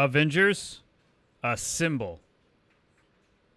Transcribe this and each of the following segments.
Avengers, assemble.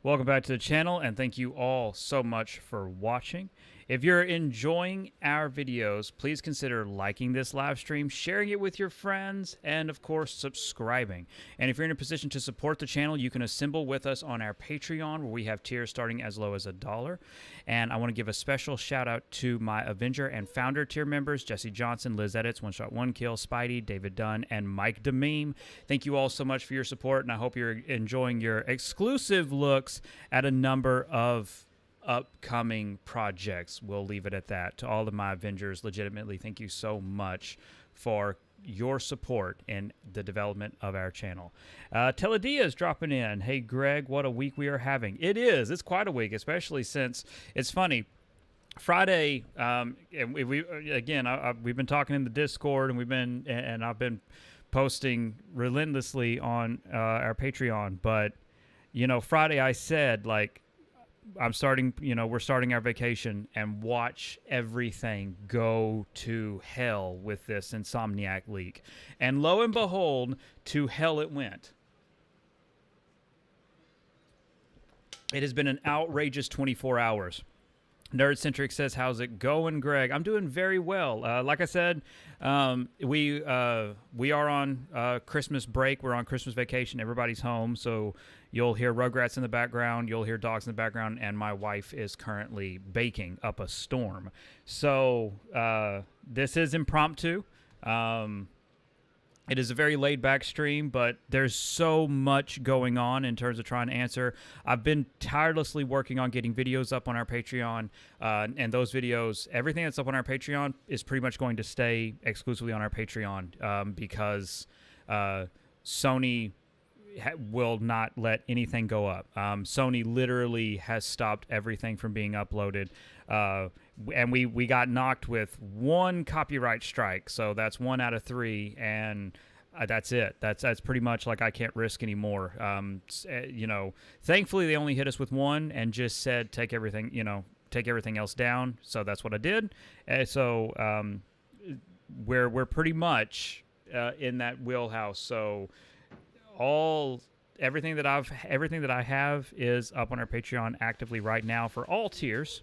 Welcome back to the channel, and thank you all so much for watching. If you're enjoying our videos, please consider liking this live stream, sharing it with your friends, and of course, subscribing. And if you're in a position to support the channel, you can assemble with us on our Patreon, where we have tiers starting as low as $1. And I want to give a special shout out to my Avenger and Founder tier members, Jesse Johnson, Liz Edits, One Shot One Kill, Spidey, David Dunn, and Mike DeMeme. Thank you all so much for your support, and I hope you're enjoying your exclusive looks at a number of upcoming projects. We'll leave it at that. To all of my Avengers, legitimately, thank you so much for your support in the development of our channel. Teledia is dropping in. Hey, Greg, what a week we are having. It is. It's quite a week, especially since it's funny. Friday, and we've been talking in the Discord, and I've been posting relentlessly on our Patreon. But Friday I said, like, we're starting our vacation, and watch everything go to hell with this Insomniac leak. And lo and behold, to hell it went. It has been an outrageous 24 hours. Nerdcentric says, how's it going, Greg? I'm doing very well. Like I said, we are on Christmas break. We're on Christmas vacation. Everybody's home, so you'll hear Rugrats in the background. You'll hear dogs in the background, and my wife is currently baking up a storm. So this is impromptu. It is a very laid-back stream, but there's so much going on in terms of trying to answer. I've been tirelessly working on getting videos up on our Patreon, and those videos, everything that's up on our Patreon is pretty much going to stay exclusively on our Patreon because Sony will not let anything go up. Sony literally has stopped everything from being uploaded. And we got knocked with one copyright strike, so that's 1 out of 3, and that's it. That's pretty much like I can't risk anymore. Thankfully they only hit us with one and just said take everything else down. So that's what I did. So we're pretty much in that wheelhouse. So everything that I have is up on our Patreon actively right now for all tiers.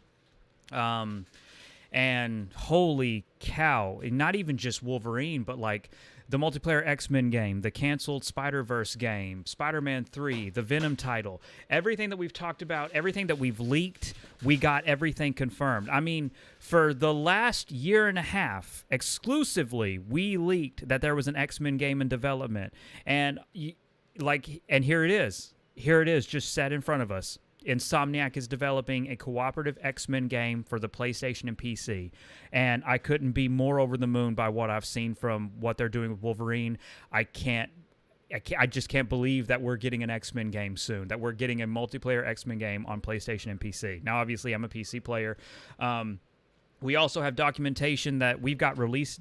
And holy cow, not even just Wolverine, but like the multiplayer X-Men game, the canceled Spider-Verse game, Spider-Man 3, the Venom title, everything that we've talked about, everything that we've leaked, we got everything confirmed. I mean, for the last year and a half, exclusively, we leaked that there was an X-Men game in development. And here it is. Here it is, just set in front of us. Insomniac is developing a cooperative X-Men game for the PlayStation and PC, and I couldn't be more over the moon by what I've seen from what they're doing with Wolverine. I just can't believe that we're getting an X-Men game soon, that we're getting a multiplayer X-Men game on PlayStation and PC. Now, obviously, I'm a PC player. We also have documentation that we've got release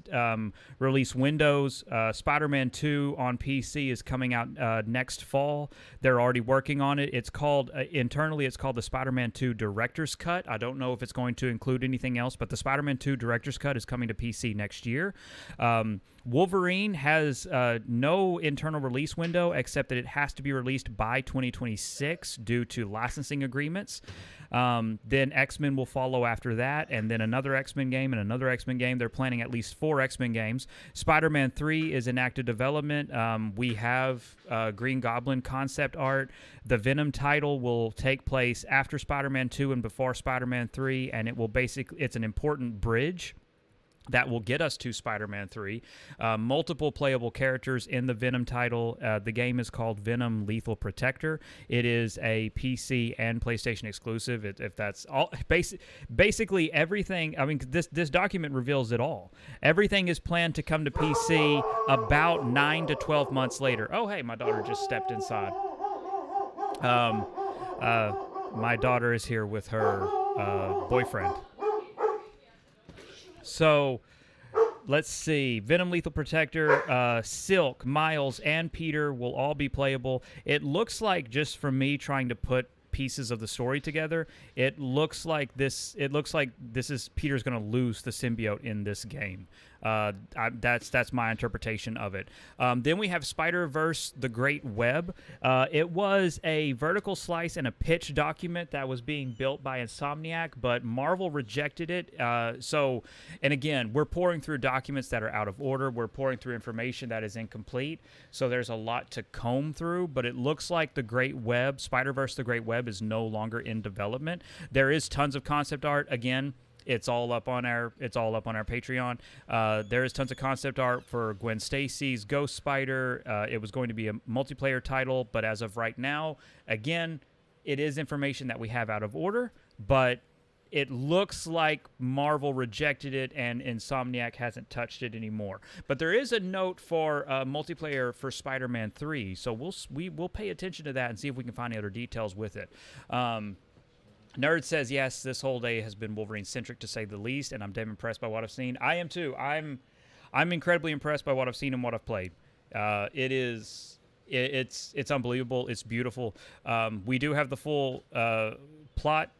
windows. Spider-Man 2 on PC is coming out next fall. They're already working on it. It's called, internally, it's called the Spider-Man 2 Director's Cut. I don't know if it's going to include anything else, but the Spider-Man 2 Director's Cut is coming to PC next year. Wolverine has no internal release window, except that it has to be released by 2026 due to licensing agreements. Then X-Men will follow after that, and then another X-Men game and another X-Men game. They're planning at least 4 X-Men games. Spider-Man 3 is in active development. We have Green Goblin concept art. The Venom title will take place after Spider-Man 2 and before Spider-Man 3, and it's an important bridge that will get us to Spider-Man 3. Multiple playable characters in the Venom title. The game is called Venom Lethal Protector. It is a PC and PlayStation exclusive. If that's all, basically everything. I mean, this document reveals it all. Everything is planned to come to PC about 9 to 12 months later. Oh, hey, my daughter just stepped inside. My daughter is here with her boyfriend. So, let's see. Venom Lethal Protector, Silk, Miles, and Peter will all be playable. It looks like, just from me trying to put pieces of the story together, it looks like this. It looks like this is Peter's going to lose the symbiote in this game. That's my interpretation of it. Then we have Spider-Verse: The Great Web. It was a vertical slice and a pitch document that was being built by Insomniac, but Marvel rejected it. And again, we're pouring through documents that are out of order. We're pouring through information that is incomplete. So there's a lot to comb through, but it looks like the Great Web, Spider-Verse: The Great Web, is no longer in development. There is tons of concept art. Again, it's all up on our Patreon. There is tons of concept art for Gwen Stacy's Ghost Spider. It was going to be a multiplayer title, but as of right now, again, it is information that we have out of order, but it looks like Marvel rejected it and Insomniac hasn't touched it anymore. But there is a note for multiplayer for Spider-Man 3, so we'll pay attention to that and see if we can find any other details with it. Nerd says, yes, this whole day has been Wolverine-centric to say the least, and I'm damn impressed by what I've seen. I am too. I'm incredibly impressed by what I've seen and what I've played. It's unbelievable. It's beautiful. We do have the full plot.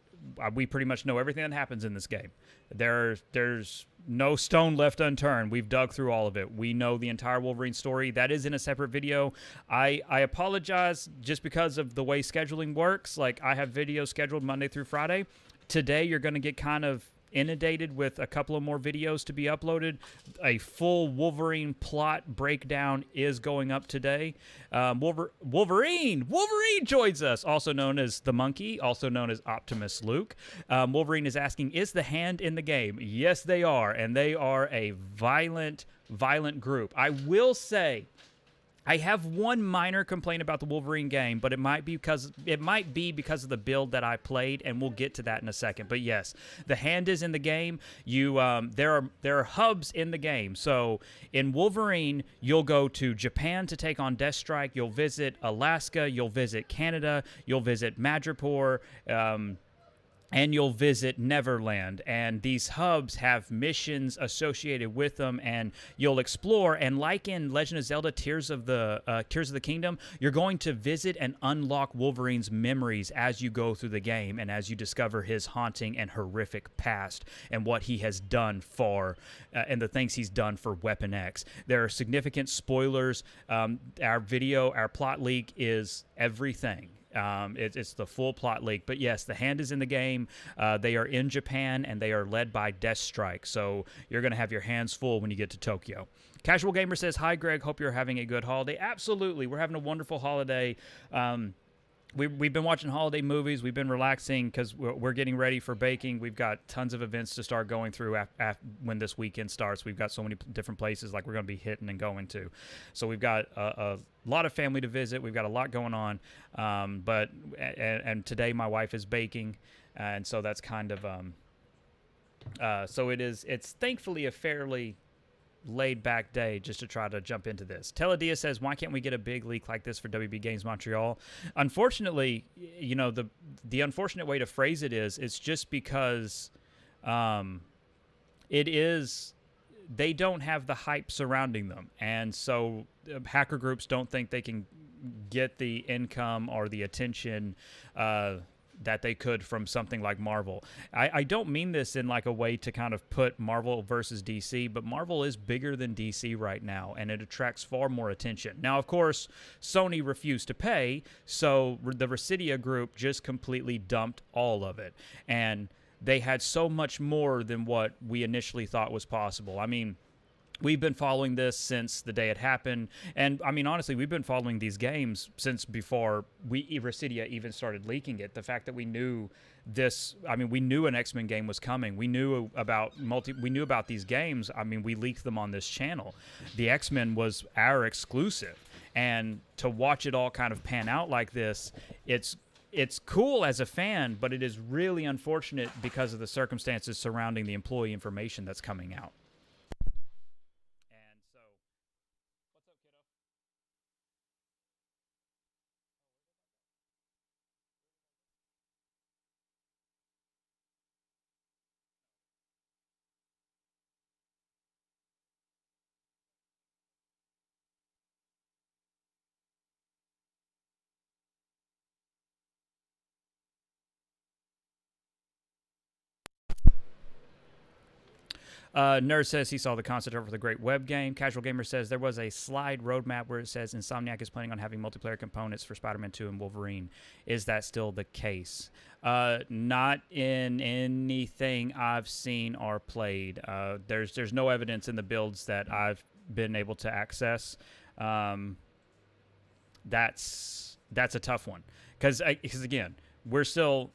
We pretty much know everything that happens in this game. There's no stone left unturned. We've dug through all of it. We know the entire Wolverine story. That is in a separate video. I apologize just because of the way scheduling works. Like, I have videos scheduled Monday through Friday. Today, you're going to get kind of inundated with a couple of more videos to be uploaded. A full Wolverine plot breakdown is going up today. Wolverine joins us, also known as the Monkey, also known as Optimus Luke. Wolverine is asking, is the Hand in the game? Yes, they are, and they are a violent group. I will say, I have one minor complaint about the Wolverine game, but it might be because of the build that I played, and we'll get to that in a second. But yes, the Hand is in the game. There are hubs in the game. So in Wolverine, you'll go to Japan to take on Deathstrike. You'll visit Alaska. You'll visit Canada. You'll visit Madripoor. And you'll visit Neverland, and these hubs have missions associated with them, and you'll explore. And like in Legend of Zelda: Tears of the Kingdom, you're going to visit and unlock Wolverine's memories as you go through the game, and as you discover his haunting and horrific past and what he has done for, and the things he's done for Weapon X. There are significant spoilers. Our plot leak is everything. It's the full plot leak. But yes, the Hand is in the game. They are in Japan, and they are led by Deathstrike. So you're going to have your hands full when you get to Tokyo. Casual Gamer says, hi, Greg. Hope you're having a good holiday. Absolutely. We're having a wonderful holiday. We've been watching holiday movies. We've been relaxing because we're getting ready for baking. We've got tons of events to start going through when this weekend starts. We've got so many different places like we're going to be hitting and going to. So we've got a lot of family to visit. We've got a lot going on. But today my wife is baking, and so that's kind of it's thankfully a fairly laid back day just to try to jump into this. Teledia says, why can't we get a big leak like this for WB Games Montreal? Unfortunately, the unfortunate way to phrase it is, it's just because they don't have the hype surrounding them, and so hacker groups don't think they can get the income or the attention that they could from something like Marvel. I don't mean this in like a way to kind of put Marvel versus DC, but Marvel is bigger than DC right now, and it attracts far more attention. Now, of course, Sony refused to pay, so the Residia group just completely dumped all of it, and they had so much more than what we initially thought was possible. I mean, we've been following this since the day it happened. And, I mean, honestly, we've been following these games since before Residia even started leaking it. The fact that we knew this, I mean, we knew an X-Men game was coming. We knew about these games. I mean, we leaked them on this channel. The X-Men was our exclusive. And to watch it all kind of pan out like this, it's cool as a fan, but it is really unfortunate because of the circumstances surrounding the employee information that's coming out. Nerd says he saw the concept art for the Great Web Game. Casual Gamer says there was a slide roadmap where it says Insomniac is planning on having multiplayer components for Spider-Man 2 and Wolverine. Is that still the case? Not in anything I've seen or played. There's no evidence in the builds that I've been able to access. That's a tough one because again, we're still,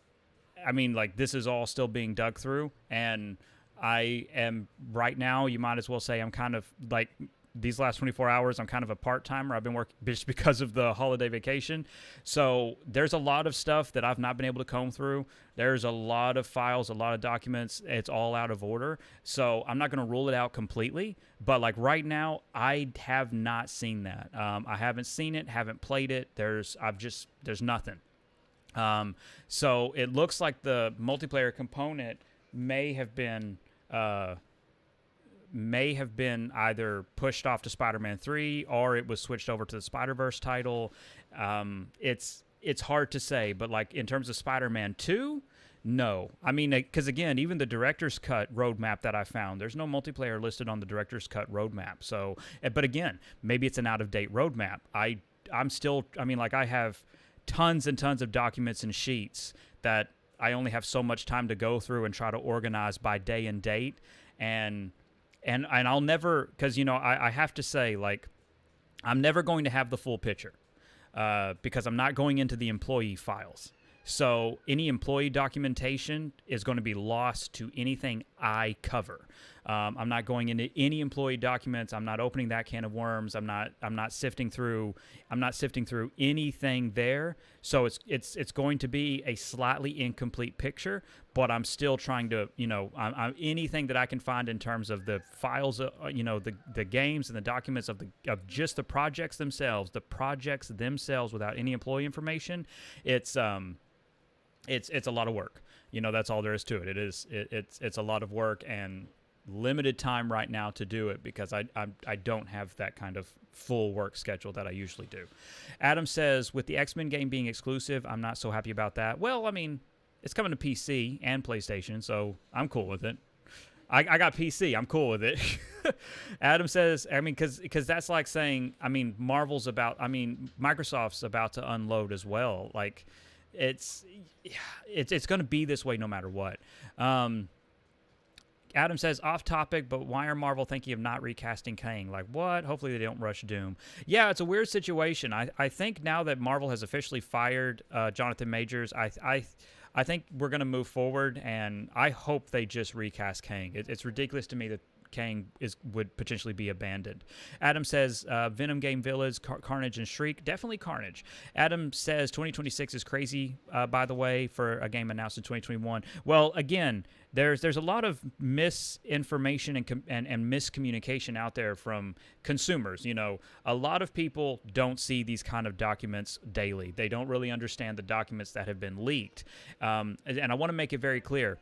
I mean, like, this is all still being dug through, and I am right now, you might as well say I'm kind of like these last 24 hours, I'm kind of a part-timer. I've been working just because of the holiday vacation. So there's a lot of stuff that I've not been able to comb through. There's a lot of files, a lot of documents. It's all out of order. So I'm not going to rule it out completely. But like right now, I have not seen that. I haven't seen it, haven't played it. There's nothing. So it looks like the multiplayer component may have been either pushed off to Spider-Man 3 or it was switched over to the Spider-Verse title. It's hard to say, but like in terms of Spider-Man 2, no. I mean, because again, even the director's cut roadmap that I found, there's no multiplayer listed on the director's cut roadmap. So, but again, maybe it's an out-of-date roadmap. I'm still, I mean, like I have tons and tons of documents and sheets that I only have so much time to go through and try to organize by day and date. And I'll never, because, you know, I have to say, like, I'm never going to have the full picture because I'm not going into the employee files. So any employee documentation is going to be lost to anything I cover. I'm not going into any employee documents. I'm not opening that can of worms. I'm not sifting through anything there. So it's going to be a slightly incomplete picture, but I'm still trying to, you know, I'm anything that I can find in terms of the files, you know, the games and the documents of just the projects themselves, without any employee information. It's a lot of work. You know, that's all there is to it. It's a lot of work and limited time right now to do it because I don't have that kind of full work schedule that I usually do. Adam says, with the X-Men game being exclusive, I'm not so happy about that. Well, I mean, it's coming to PC and PlayStation, so I'm cool with it. I got PC. I'm cool with it. Adam says, I mean, because that's like saying, I mean, Microsoft's about to unload as well. Like, it's going to be this way no matter what. Adam says, off topic, but why are Marvel thinking of not recasting Kang? Like, what? Hopefully they don't rush Doom. Yeah, it's a weird situation. I think now that Marvel has officially fired Jonathan Majors, I think we're going to move forward, and I hope they just recast Kang. It's ridiculous to me that Kang would potentially be abandoned. Adam says, Venom game Villas, Carnage and Shriek. Definitely Carnage. Adam says 2026 is crazy, by the way, for a game announced in 2021. Well, again, there's a lot of misinformation and miscommunication out there from consumers. You know, a lot of people don't see these kind of documents daily. They don't really understand the documents that have been leaked. And I want to make it very clear.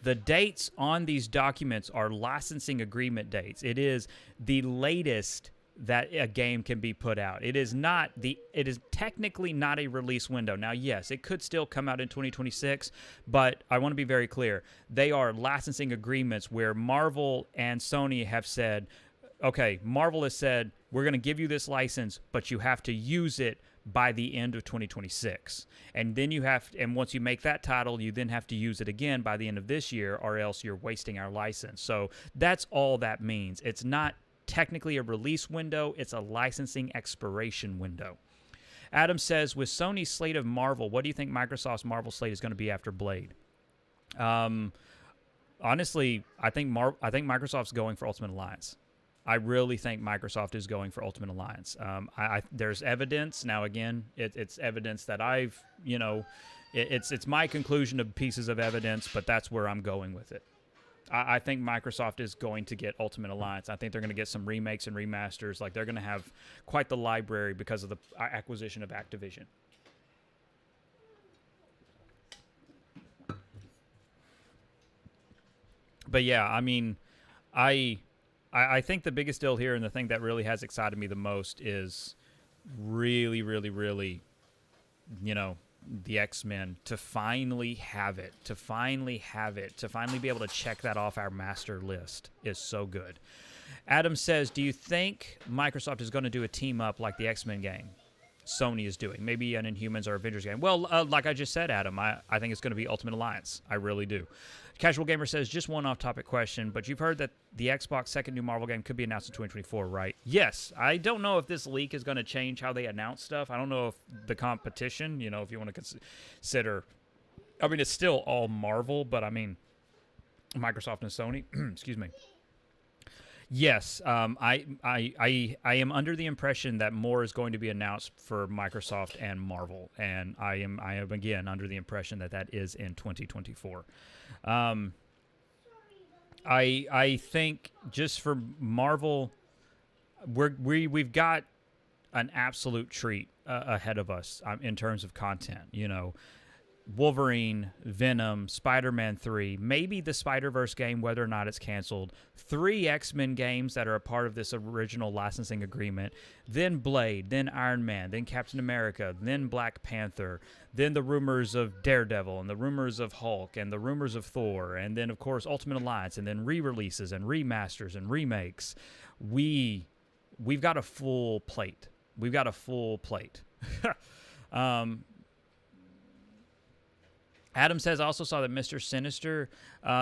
The dates on these documents are licensing agreement dates. It is the latest that a game can be put out. It is technically not a release window. Now, yes, it could still come out in 2026, but I want to be very clear. They are licensing agreements where Marvel and Sony have said, okay, Marvel has said, we're going to give you this license, but you have to use it by the end of 2026. And then and once you make that title, you then have to use it again by the end of this year, or else you're wasting our license. So that's all that means. It's not technically a release window, it's a licensing expiration window. Adam says, with Sony's slate of Marvel, what do you think Microsoft's Marvel slate is going to be after Blade? Honestly, I think Microsoft's going for Ultimate Alliance. I really think Microsoft is going for Ultimate Alliance. There's evidence. Now, again, it's evidence that I've, you know, it's my conclusion of pieces of evidence, but that's where I'm going with it. I think Microsoft is going to get Ultimate Alliance. I think they're going to get some remakes and remasters. Like, they're going to have quite the library because of the acquisition of Activision. But yeah, I mean, I think the biggest deal here and the thing that really has excited me the most is really, really, really, you know, the X-Men, to finally have it, to finally be able to check that off our master list is so good. Adam says, do you think Microsoft is going to do a team up like the X-Men game Sony is doing? Maybe an Inhumans or Avengers game. Well, like I just said, Adam, I think it's going to be Ultimate Alliance. I really do. Casual Gamer says, just one off-topic question, but you've heard that the Xbox second new Marvel game could be announced in 2024, right? Yes. I don't know if this leak is going to change how they announce stuff. I don't know if the competition, if you want to consider... I mean, it's still all Marvel, but I mean, Microsoft and Sony, excuse me. Yes, I am under the impression that more is going to be announced for Microsoft and Marvel, and I am again under the impression that that is in 2024. I think just for Marvel, we've got an absolute treat ahead of us in terms of content. Wolverine, Venom, Spider-Man 3, maybe the Spider-Verse game, whether or not it's canceled, 3 X-Men games that are a part of this original licensing agreement, then Blade, then Iron Man, then Captain America, then Black Panther, then the rumors of Daredevil, and the rumors of Hulk, and the rumors of Thor, and then, of course, Ultimate Alliance, and then re-releases and remasters and remakes. We've got a full plate. We've got a full plate. Adam says, I also saw that Mr. Sinister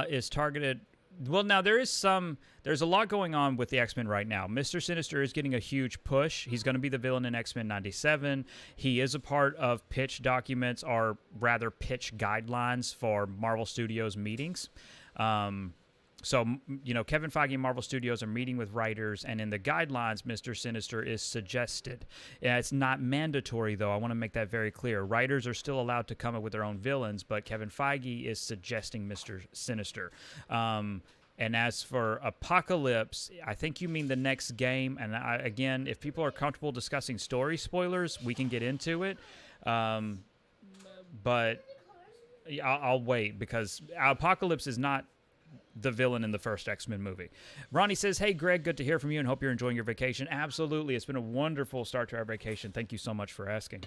is targeted. Well, now there's a lot going on with the X-Men right now. Mr. Sinister is getting a huge push. He's going to be the villain in X-Men 97. He is a part of pitch documents, or rather pitch guidelines for Marvel Studios meetings. So, Kevin Feige and Marvel Studios are meeting with writers, and in the guidelines, Mr. Sinister is suggested. It's not mandatory, though. I want to make that very clear. Writers are still allowed to come up with their own villains, but Kevin Feige is suggesting Mr. Sinister. And as for Apocalypse, I think you mean the next game. And again, if people are comfortable discussing story spoilers, we can get into it. But I'll wait, because Apocalypse is not the villain in the first X-Men movie. Ronnie says, hey, Greg, good to hear from you and hope you're enjoying your vacation. Absolutely. It's been a wonderful start to our vacation. Thank you so much for asking.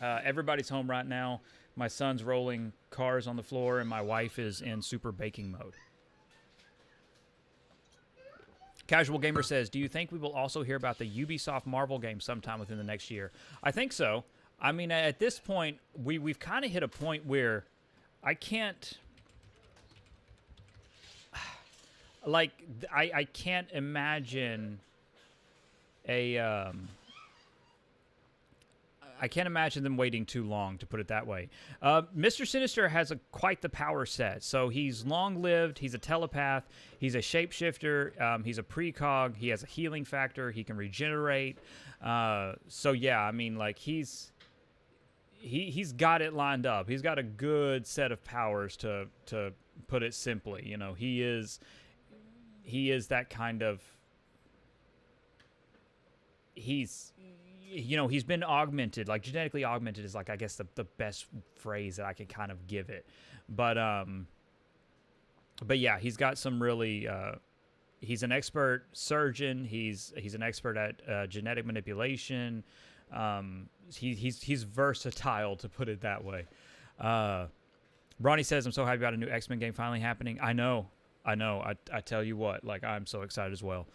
Everybody's home right now. My son's rolling cars on the floor, and my wife is in super baking mode. Casual Gamer says, do you think we will also hear about the Ubisoft Marvel game sometime within the next year? I think so. I mean, at this point, we've kind of hit a point where I can't... I can't imagine I can't imagine them waiting too long, to put it that way. Mr. Sinister has quite the power set. So he's long-lived. He's a telepath. He's a shapeshifter. He's a precog. He has a healing factor. He can regenerate. So yeah, I mean, he's got it lined up. He's got a good set of powers, to put it simply. He is that kind of... He's been augmented, genetically augmented is I guess the best phrase that I can kind of give it. But yeah, he's got some really... he's an expert surgeon. He's an expert at genetic manipulation. He's versatile, to put it that way. Ronnie says, I'm so happy about a new X-Men game finally happening. I know. I tell you what, I'm so excited as well.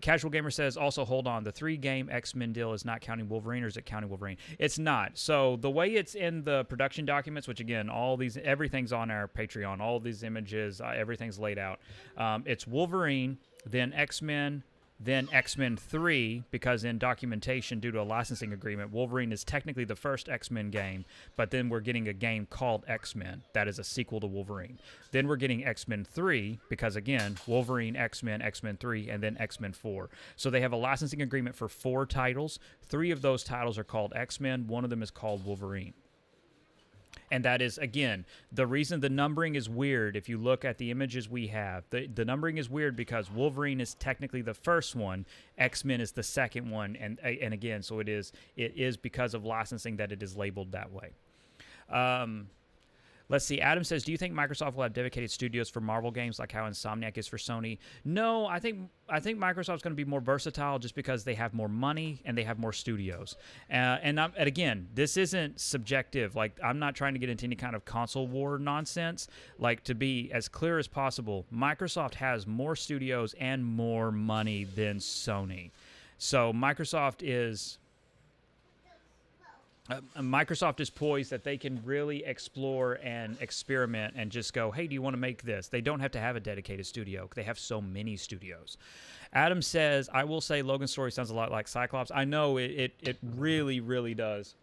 Casual Gamer says, also, hold on. The 3-game X-Men deal is not counting Wolverine, or is it counting Wolverine? It's not. So the way it's in the production documents, which again, everything's on our Patreon, all these images, everything's laid out. It's Wolverine, then X-Men, then X-Men 3, because in documentation, due to a licensing agreement, Wolverine is technically the first X-Men game, but then we're getting a game called X-Men that is a sequel to Wolverine. Then we're getting X-Men 3, because again, Wolverine, X-Men, X-Men 3, and then X-Men 4. So they have a licensing agreement for 4 titles. 3 of those titles are called X-Men. 1 of them is called Wolverine. And that is, again, the reason the numbering is weird. If you look at the images we have, the numbering is weird because Wolverine is technically the first one, X-Men is the second one, and again, so it is because of licensing that it is labeled that way. Let's see. Adam says, "Do you think Microsoft will have dedicated studios for Marvel games like how Insomniac is for Sony?" No, I think Microsoft's going to be more versatile just because they have more money and they have more studios. And again, this isn't subjective. Like, I'm not trying to get into any kind of console war nonsense. Like, to be as clear as possible, Microsoft has more studios and more money than Sony. So Microsoft is poised that they can really explore and experiment and just go, hey, do you want to make this? They don't have to have a dedicated studio. They have so many studios. Adam says, I will say Logan's story sounds a lot like Cyclops. I know it really, really does.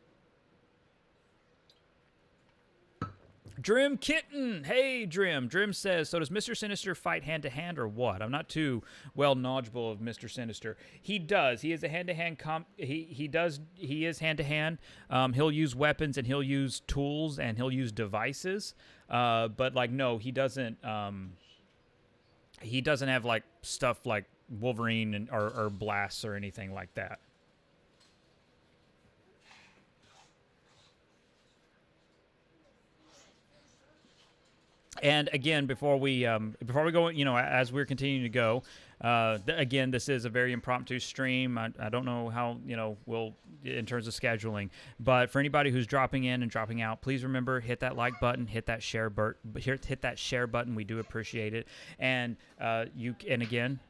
Drim Kitten. Hey, Drim. Drim says, so does Mr. Sinister fight hand-to-hand or what? I'm not too well knowledgeable of Mr. Sinister. He does. He is a hand-to-hand he is hand-to-hand. He'll use weapons and he'll use tools and he'll use devices. But, like, no, he doesn't have, like, stuff like Wolverine or blasts or anything like that. And again, before we go, as we're continuing to go, again, this is a very impromptu stream. I don't know how, we'll, in terms of scheduling, but for anybody who's dropping in and dropping out, please remember, hit that like button, hit that share button. We do appreciate it. And again,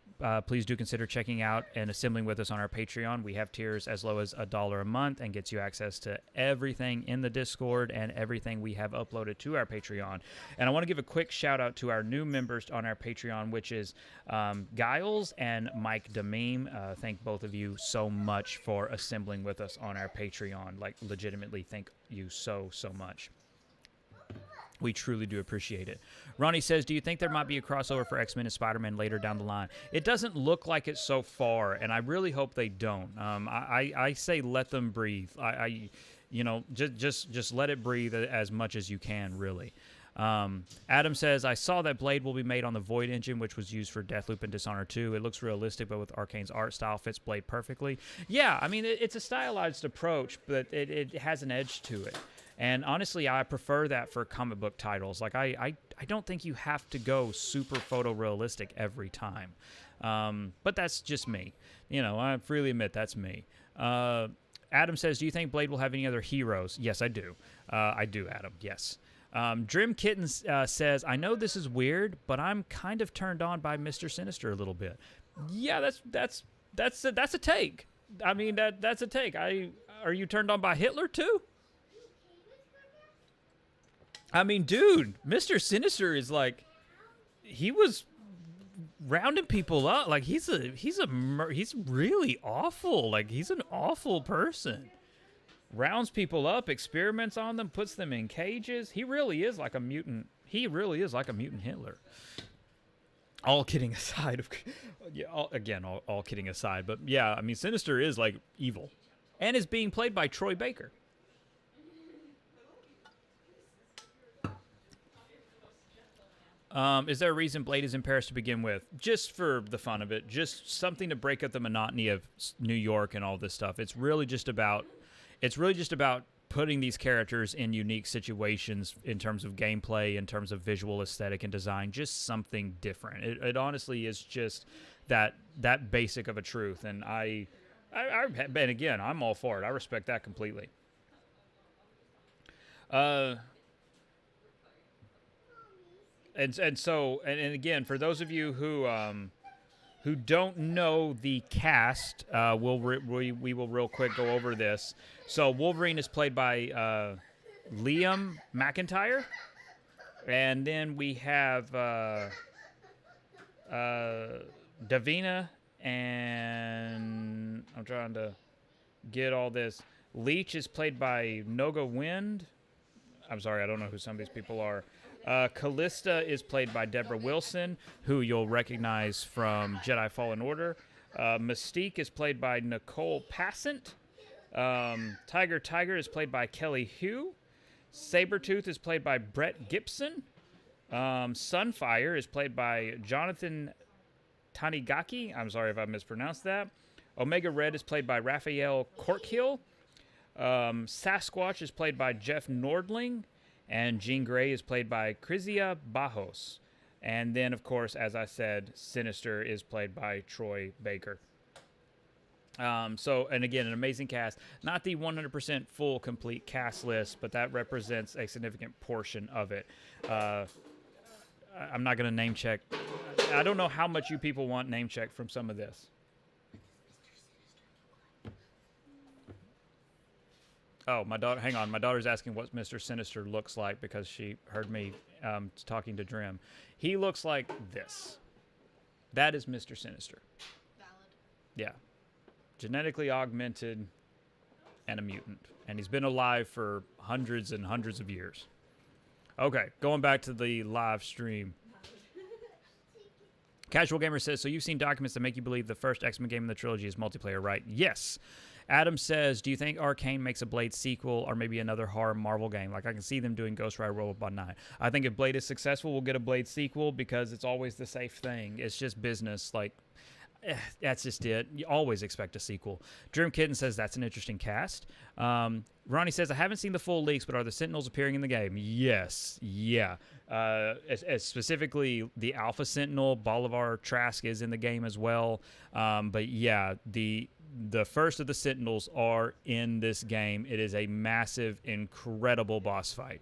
please do consider checking out and assembling with us on our Patreon. We have tiers as low as $1 a month and gets you access to everything in the Discord and everything we have uploaded to our Patreon. And I want to give a quick shout out to our new members on our Patreon, which is Giles and Mike Dememe. Thank both of you so much for assembling with us on our Patreon. Like, legitimately, thank you so much. We truly do appreciate it. Ronnie says, do you think there might be a crossover for X-Men and Spider-Man later down the line? It doesn't look like it so far, and I really hope they don't. I say let them breathe. Just let it breathe as much as you can, really. Adam says, I saw that Blade will be made on the Void engine, which was used for Deathloop and Dishonored 2. It looks realistic, but with Arcane's art style, fits Blade perfectly. Yeah, I mean, it's a stylized approach, but it has an edge to it. And honestly, I prefer that for comic book titles. Like, I don't think you have to go super photorealistic every time. But that's just me. I freely admit that's me. Adam says, do you think Blade will have any other heroes? Yes, I do. I do, Adam. Yes. Drim Kitten says, I know this is weird, but I'm kind of turned on by Mr. Sinister a little bit. Yeah, that's a take. I mean, that's a take. Are you turned on by Hitler too? I mean, dude, Mr. Sinister is like, he was rounding people up. Like, he's really awful. Like, he's an awful person. Rounds people up, experiments on them, puts them in cages. He really is like a mutant. He really is like a mutant Hitler. All kidding aside, all kidding aside. But yeah, I mean, Sinister is like evil, and is being played by Troy Baker. Is there a reason Blade is in Paris to begin with? Just for the fun of it. Just something to break up the monotony of New York and all this stuff. It's really just about putting these characters in unique situations in terms of gameplay, in terms of visual aesthetic and design. Just something different. It honestly is just that basic of a truth. And and again, I'm all for it. I respect that completely. And so again, for those of you who don't know the cast, we will real quick go over this. So Wolverine is played by Liam McIntyre, and then we have Davina, and I'm trying to get all this. Leech is played by Noga Wind. I'm sorry, I don't know who some of these people are. Callista is played by Deborah Wilson, who you'll recognize from Jedi Fallen Order. Mystique is played by Nicole Passant. Tiger is played by Kelly Hu. Sabretooth is played by Brett Gibson. Sunfire is played by Jonathan Tanigaki. I'm sorry if I mispronounced that. Omega Red is played by Raphael Corkhill. Sasquatch is played by Jeff Nordling. and Jean Grey is played by Crizia Bajos. And then, of course, as I said, Sinister is played by Troy Baker. And again, an amazing cast. Not the 100% full, complete cast list, but that represents a significant portion of it. I'm not going to name check. I don't know how much you people want name check from some of this. Oh, my daughter. Hang on. My daughter's asking what Mr. Sinister looks like because she heard me talking to Drim. He looks like this. That is Mr. Sinister. Valid. Yeah. Genetically augmented and a mutant. And he's been alive for hundreds and hundreds of years. Okay, going back to the live stream. Casual Gamer says, so you've seen documents that make you believe the first X-Men game in the trilogy is multiplayer, right? Yes. Adam says, do you think Arcane makes a Blade sequel or maybe another horror Marvel game? Like, I can see them doing Ghost Rider Roll Up by Night. I think if Blade is successful, we'll get a Blade sequel because it's always the safe thing. It's just business. Like, that's just it. You always expect a sequel. Dream Kitten says that's an interesting cast. Ronnie says, I haven't seen the full leaks, but are the Sentinels appearing in the game? Yes. Yeah. As specifically, the Alpha Sentinel, Bolivar Trask, is in the game as well. But yeah, the first of the Sentinels are in this game. It is a massive, incredible boss fight.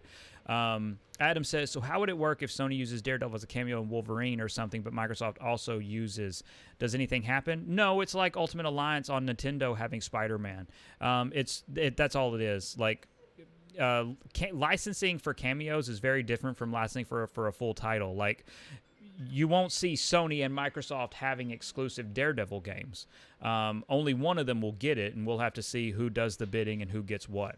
Adam says, so how would it work if Sony uses Daredevil as a cameo in Wolverine or something, but Microsoft also uses? Does anything happen? No, it's like Ultimate Alliance on Nintendo having Spider-Man. That's all it is. Like, licensing for cameos is very different from licensing for a full title. Like, you won't see Sony and Microsoft having exclusive Daredevil games. Only one of them will get it, and we'll have to see who does the bidding and who gets what.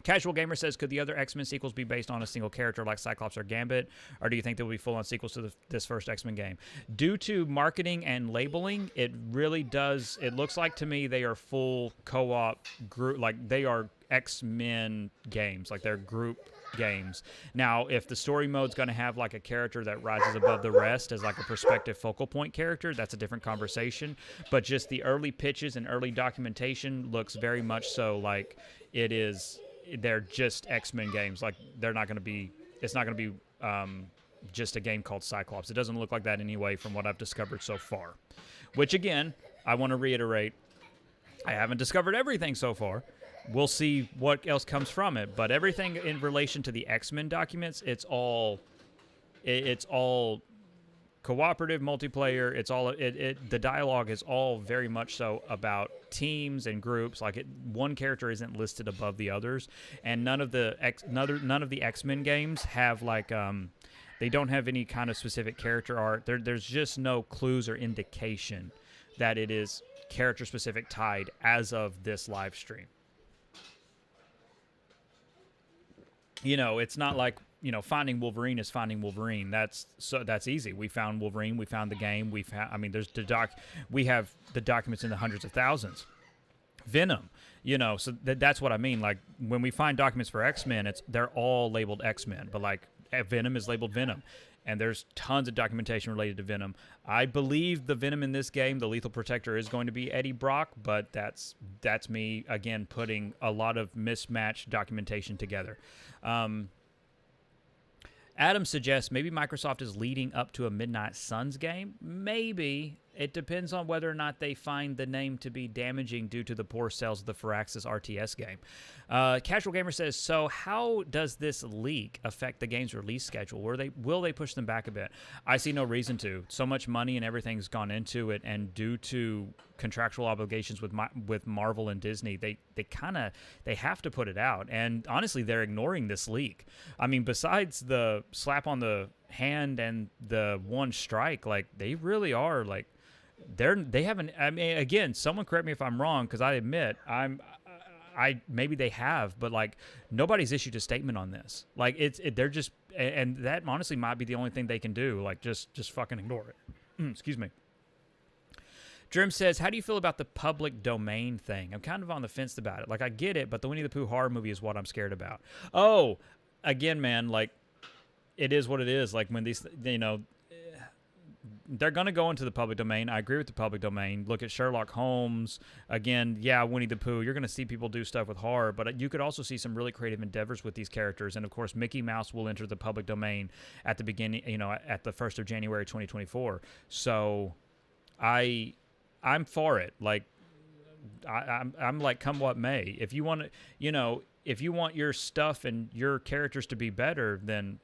Casual Gamer says, could the other X-Men sequels be based on a single character like Cyclops or Gambit, or do you think there will be full-on sequels to this first X-Men game? Due to marketing and labeling, it really does. It looks like to me they are full co-op group, like they are X-Men games, like they're group games. Now, if the story mode's going to have like a character that rises above the rest as like a perspective focal point character, that's a different conversation. But just the early pitches and early documentation looks very much so like it is. They're just X-Men games. Like they're not going to be. It's not going to be just a game called Cyclops. It doesn't look like that anyway, from what I've discovered so far. Which again, I want to reiterate, I haven't discovered everything so far. We'll see what else comes from it. But everything in relation to the X-Men documents, it's all cooperative multiplayer. It's all the dialogue is all very much so about teams and groups. Like one character isn't listed above the others, and none of the X-Men games have like they don't have any kind of specific character art. There's just no clues or indication that it is character specific tied as of this live stream. You know, it's not like, you know, finding Wolverine is finding Wolverine. That's easy. We found Wolverine. We found the game. There's we have the documents in the hundreds of thousands. Venom, you know, so that's what I mean. Like when we find documents for X-Men, they're all labeled X-Men, but like Venom is labeled Venom, and there's tons of documentation related to Venom. I believe the Venom in this game, the Lethal Protector, is going to be Eddie Brock, but that's me again putting a lot of mismatched documentation together. Adam suggests maybe Microsoft is leading up to a Midnight Suns game. Maybe. It depends on whether or not they find the name to be damaging due to the poor sales of the Firaxis RTS game. Casual Gamer says, so how does this leak affect the game's release schedule? Will they push them back a bit? I see no reason to. So much money and everything's gone into it, and due to contractual obligations with Marvel and Disney, they have to put it out. And honestly, they're ignoring this leak. I mean, besides the slap on the hand and the one strike, like they really are like they haven't. I mean, again, someone correct me if I'm wrong, because I admit I maybe they have, but like nobody's issued a statement on this. Like they're just, and that honestly might be the only thing they can do. Like just fucking ignore it. Excuse me. Drim says, how do you feel about the public domain thing? I'm kind of on the fence about it. Like I get it, but the Winnie the Pooh horror movie is what I'm scared about. Oh, again, man, like it is what it is. Like when these, you know, they're going to go into the public domain. I agree with the public domain. Look at Sherlock Holmes. Again, yeah, Winnie the Pooh. You're going to see people do stuff with horror, but you could also see some really creative endeavors with these characters. And, of course, Mickey Mouse will enter the public domain at the beginning, at the 1st of January 2024. So I'm for it. Like, I'm like, come what may. If you want to, if you want your stuff and your characters to be better, then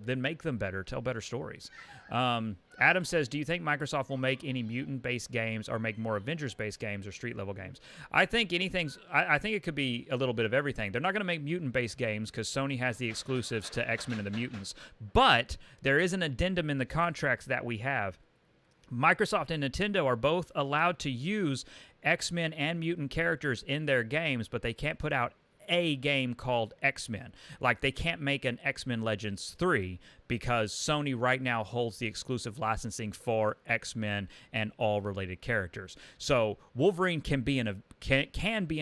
make them better. Tell better stories. Adam says, do you think Microsoft will make any mutant-based games or make more Avengers-based games or street-level games? I think I think it could be a little bit of everything. They're not going to make mutant-based games because Sony has the exclusives to X-Men and the Mutants. But there is an addendum in the contracts that we have. Microsoft and Nintendo are both allowed to use X-Men and mutant characters in their games, but they can't put out a game called X-Men. Like, they can't make an X-Men Legends 3 because Sony right now holds the exclusive licensing for X-Men and all related characters. So Wolverine can be in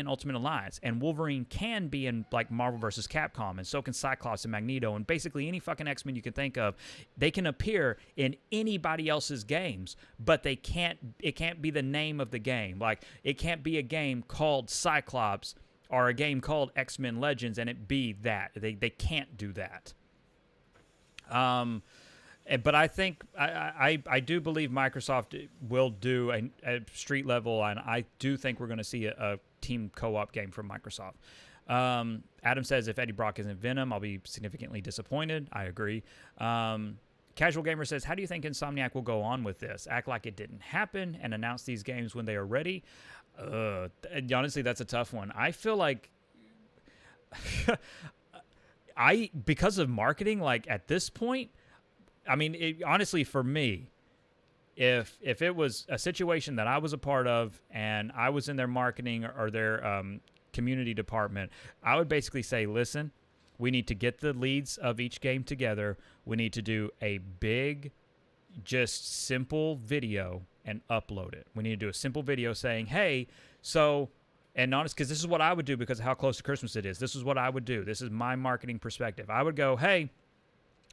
Ultimate Alliance, and Wolverine can be in like Marvel vs. Capcom, and so can Cyclops and Magneto, and basically any fucking X-Men you can think of. They can appear in anybody else's games, but it can't be the name of the game. Like, it can't be a game called Cyclops or a game called X-Men Legends and it be that. They can't do that. But I think I do believe Microsoft will do a street level, and I do think we're going to see a team co-op game from Microsoft. Adam says, if Eddie Brock isn't Venom, I'll be significantly disappointed. I agree. Casual Gamer says, how do you think Insomniac will go on with this? Act like it didn't happen and announce these games when they are ready? Honestly, that's a tough one. I feel like because of marketing, like at this point, I mean, honestly, for me, if it was a situation that I was a part of and I was in their marketing or their community department, I would basically say, listen, we need to get the leads of each game together. We need to do a big, just simple video and upload it. We need to do a simple video saying, hey, so, and honest, because this is what I would do because of how close to Christmas it is. This is what I would do. This is my marketing perspective. I would go, hey,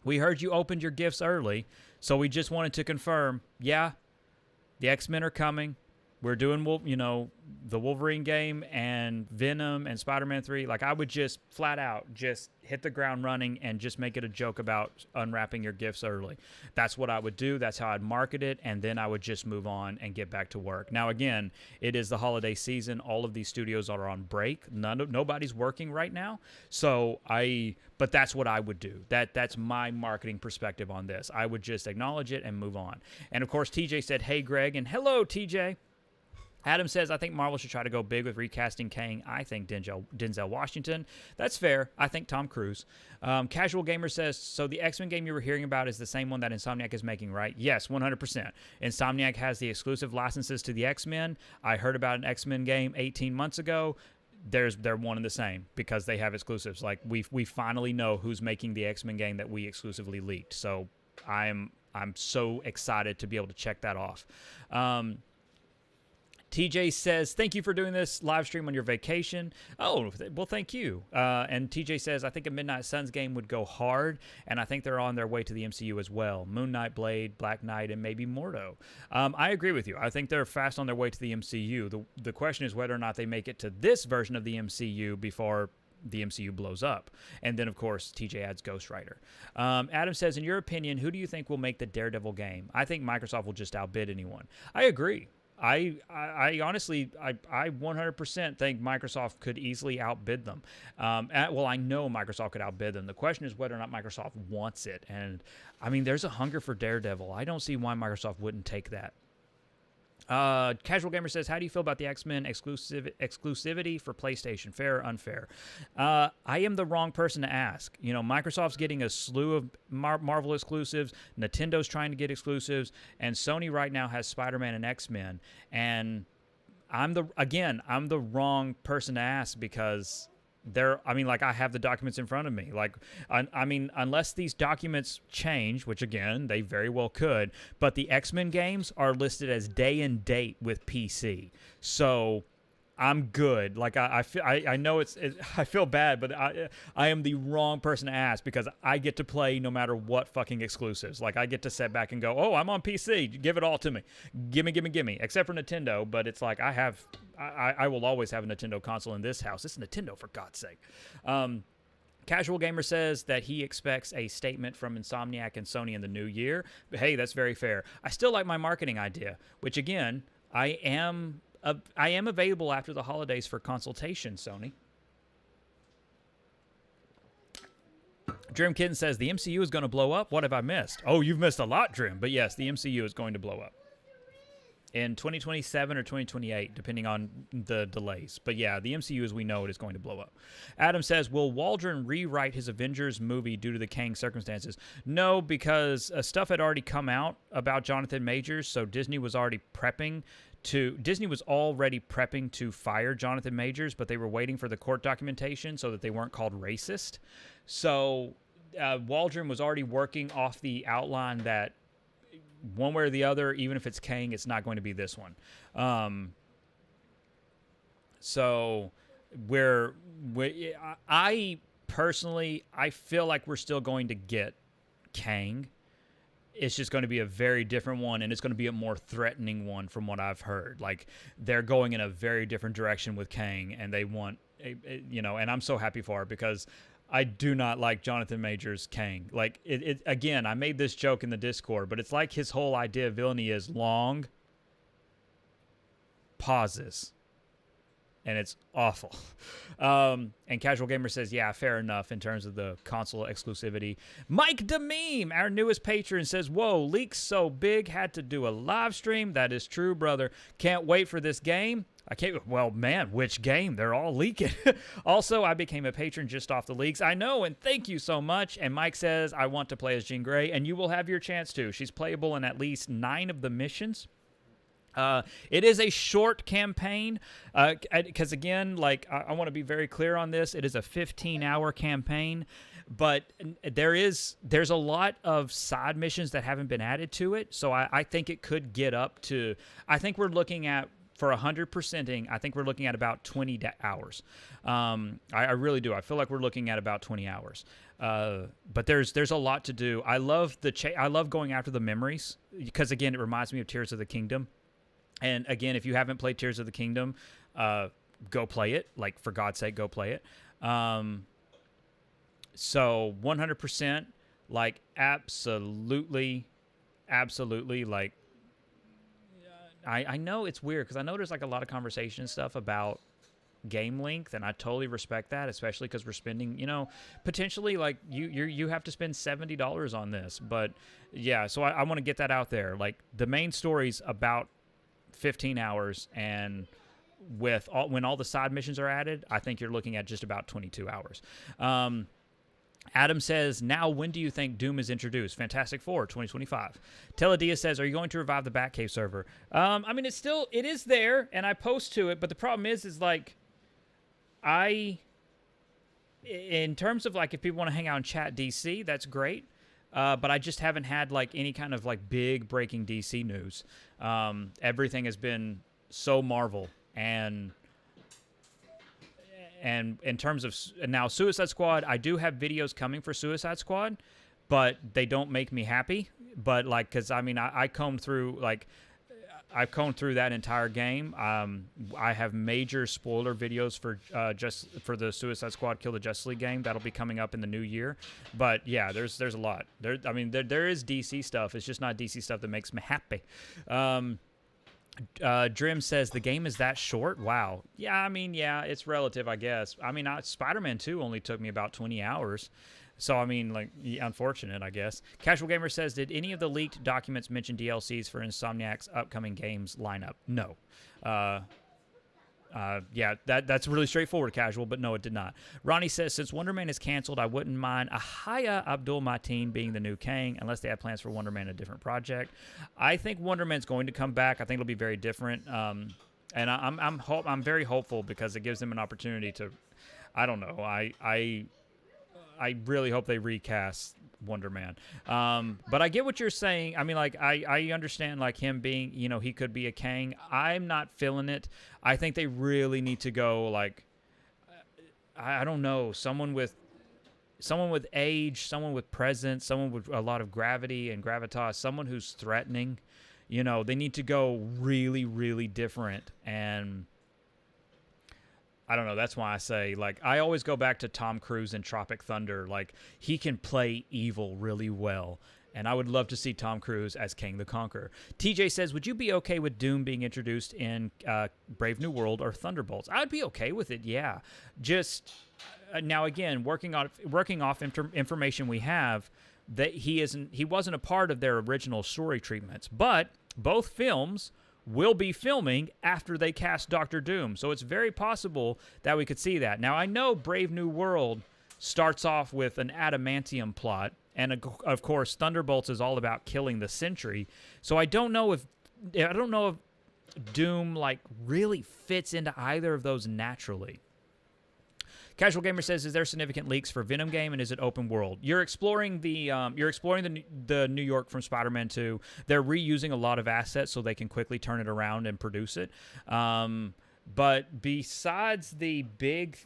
we heard you opened your gifts early, so we just wanted to confirm, yeah, the X-Men are coming. We're doing, the Wolverine game and Venom and Spider-Man 3. Like, I would just flat out just hit the ground running and just make it a joke about unwrapping your gifts early. That's what I would do. That's how I'd market it, and then I would just move on and get back to work. Now, again, it is the holiday season. All of these studios are on break. Nobody's working right now. But that's what I would do. That's my marketing perspective on this. I would just acknowledge it and move on. And, of course, TJ said, hey, Greg, and hello, TJ. Adam says, I think Marvel should try to go big with recasting Kang. I think Denzel Washington. That's fair. I think Tom Cruise. Casual Gamer says, so the X-Men game you were hearing about is the same one that Insomniac is making, right? Yes, 100%. Insomniac has the exclusive licenses to the X-Men. I heard about an X-Men game 18 months ago. They're one and the same because they have exclusives. Like, we finally know who's making the X-Men game that we exclusively leaked. So I'm so excited to be able to check that off. TJ says, thank you for doing this live stream on your vacation. Oh, well, thank you. And TJ says, I think a Midnight Suns game would go hard, and I think they're on their way to the MCU as well. Moon Knight, Blade, Black Knight, and maybe Mordo. I agree with you. I think they're fast on their way to the MCU. The question is whether or not they make it to this version of the MCU before the MCU blows up. And then, of course, TJ adds Ghost Rider. Adam says, in your opinion, who do you think will make the Daredevil game? I think Microsoft will just outbid anyone. I agree. I honestly, I 100% think Microsoft could easily outbid them. I know Microsoft could outbid them. The question is whether or not Microsoft wants it. And, I mean, there's a hunger for Daredevil. I don't see why Microsoft wouldn't take that. Casual Gamer says, how do you feel about the X-Men exclusivity for PlayStation? Fair or unfair? I am the wrong person to ask. Microsoft's getting a slew of Marvel exclusives. Nintendo's trying to get exclusives. And Sony right now has Spider-Man and X-Men. And I'm the wrong person to ask because I have the documents in front of me. Unless these documents change, which again, they very well could, but the X-Men games are listed as day and date with PC. So I'm good. Like I feel, I know I feel bad, but I am the wrong person to ask because I get to play no matter what fucking exclusives. Like I get to sit back and go, oh, I'm on PC. Give it all to me. Gimme. Except for Nintendo, but it's like I will always have a Nintendo console in this house. It's Nintendo, for God's sake. Casual Gamer says that he expects a statement from Insomniac and Sony in the new year. But hey, that's very fair. I still like my marketing idea, which again, I am available after the holidays for consultation, Sony. Drim Kitten says the MCU is going to blow up. What have I missed? Oh, you've missed a lot, Drim. But yes, the MCU is going to blow up in 2027 or 2028, depending on the delays. But yeah, the MCU as we know it is going to blow up. Adam says, will Waldron rewrite his Avengers movie due to the Kang circumstances? No, because stuff had already come out about Jonathan Majors, so Disney was already prepping to fire Jonathan Majors, but they were waiting for the court documentation so that they weren't called racist. So Waldron was already working off the outline that one way or the other, even if it's Kang, it's not going to be this one. So I personally, I feel like we're still going to get Kang. It's just going to be a very different one, and it's going to be a more threatening one from what I've heard. Like, they're going in a very different direction with Kang, and they want, and I'm so happy for it because I do not like Jonathan Majors' Kang. Like, again, I made this joke in the Discord, but it's like his whole idea of villainy is long pauses. And it's awful. And Casual Gamer says, yeah, fair enough in terms of the console exclusivity. Mike DeMeme, our newest patron, says, whoa, leaks so big, had to do a live stream. That is true, brother. Can't wait for this game. I can't, well, man, which game? They're all leaking. Also, I became a patron just off the leaks. I know, and thank you so much. And Mike says, I want to play as Jean Grey, and you will have your chance to. She's playable in at least 9 of the missions. It is a short campaign, because again, like I want to be very clear on this. It is a 15-hour campaign, but there's a lot of side missions that haven't been added to it. So I think it could get up to. I think we're looking at, for 100%ing, I think we're looking at about 20 hours. I really do. I feel like we're looking at about 20 hours. But there's a lot to do. I love I love going after the memories because again, it reminds me of Tears of the Kingdom. And again, if you haven't played Tears of the Kingdom, go play it. Like, for God's sake, go play it. So 100%, like, absolutely, like, I know it's weird because I know there's like a lot of conversation and stuff about game length, and I totally respect that, especially because we're spending, potentially like you have to spend $70 on this. But yeah, so I want to get that out there. Like, the main story's about 15 hours, and when all the side missions are added, I think you're looking at just about 22 hours. Adam says, now when do you think Doom is introduced? Fantastic Four 2025. Teledia says, are you going to revive the Batcave server? I mean, it is there, and I post to it, but the problem is like, in terms of like, if people want to hang out and chat DC, that's great. But I just haven't had like any kind of like big breaking DC news. Everything has been so Marvel, and in terms of now Suicide Squad, I do have videos coming for Suicide Squad, but they don't make me happy. But like, because I mean, I combed through I've combed through that entire game. I have major spoiler videos for the Suicide Squad Kill the Justice League game that'll be coming up in the new year. But yeah, there's a lot. There is DC stuff. It's just not DC stuff that makes me happy. Drim says the game is that short. Wow. Yeah, I mean, yeah, it's relative, I guess. I mean, Spider-Man 2 only took me about 20 hours. So, I mean, like, unfortunate, I guess. Casual Gamer says, did any of the leaked documents mention DLCs for Insomniac's upcoming games lineup? No. Yeah, that's really straightforward, Casual, but no, it did not. Ronnie says, since Wonder Man is canceled, I wouldn't mind Ahaya Abdul Mateen being the new Kang, unless they have plans for Wonder Man in a different project. I think Wonder Man's going to come back. I think it'll be very different. And I'm very hopeful because it gives them an opportunity to, I don't know, I really hope they recast Wonder Man. But I get what you're saying. I mean, like, I understand, like, him being, he could be a Kang. I'm not feeling it. I think they really need to go, like, I don't know, someone with age, someone with presence, someone with a lot of gravity and gravitas, someone who's threatening. They need to go really, really different. And I don't know. That's why I say, like, I always go back to Tom Cruise in Tropic Thunder. Like, he can play evil really well. And I would love to see Tom Cruise as Kang the Conqueror. TJ says, would you be okay with Doom being introduced in Brave New World or Thunderbolts? I would be okay with it, yeah. Just, now again, working off information we have, that he wasn't a part of their original story treatments. But both films will be filming after they cast Doctor Doom. So it's very possible that we could see that. Now, I know Brave New World starts off with an adamantium plot, and of course, Thunderbolts is all about killing the Sentry. So I don't know if Doom, like, really fits into either of those naturally. Casual Gamer says, "Is there significant leaks for Venom game, and is it open world?" You're exploring the New York from Spider-Man 2. They're reusing a lot of assets so they can quickly turn it around and produce it. But besides the big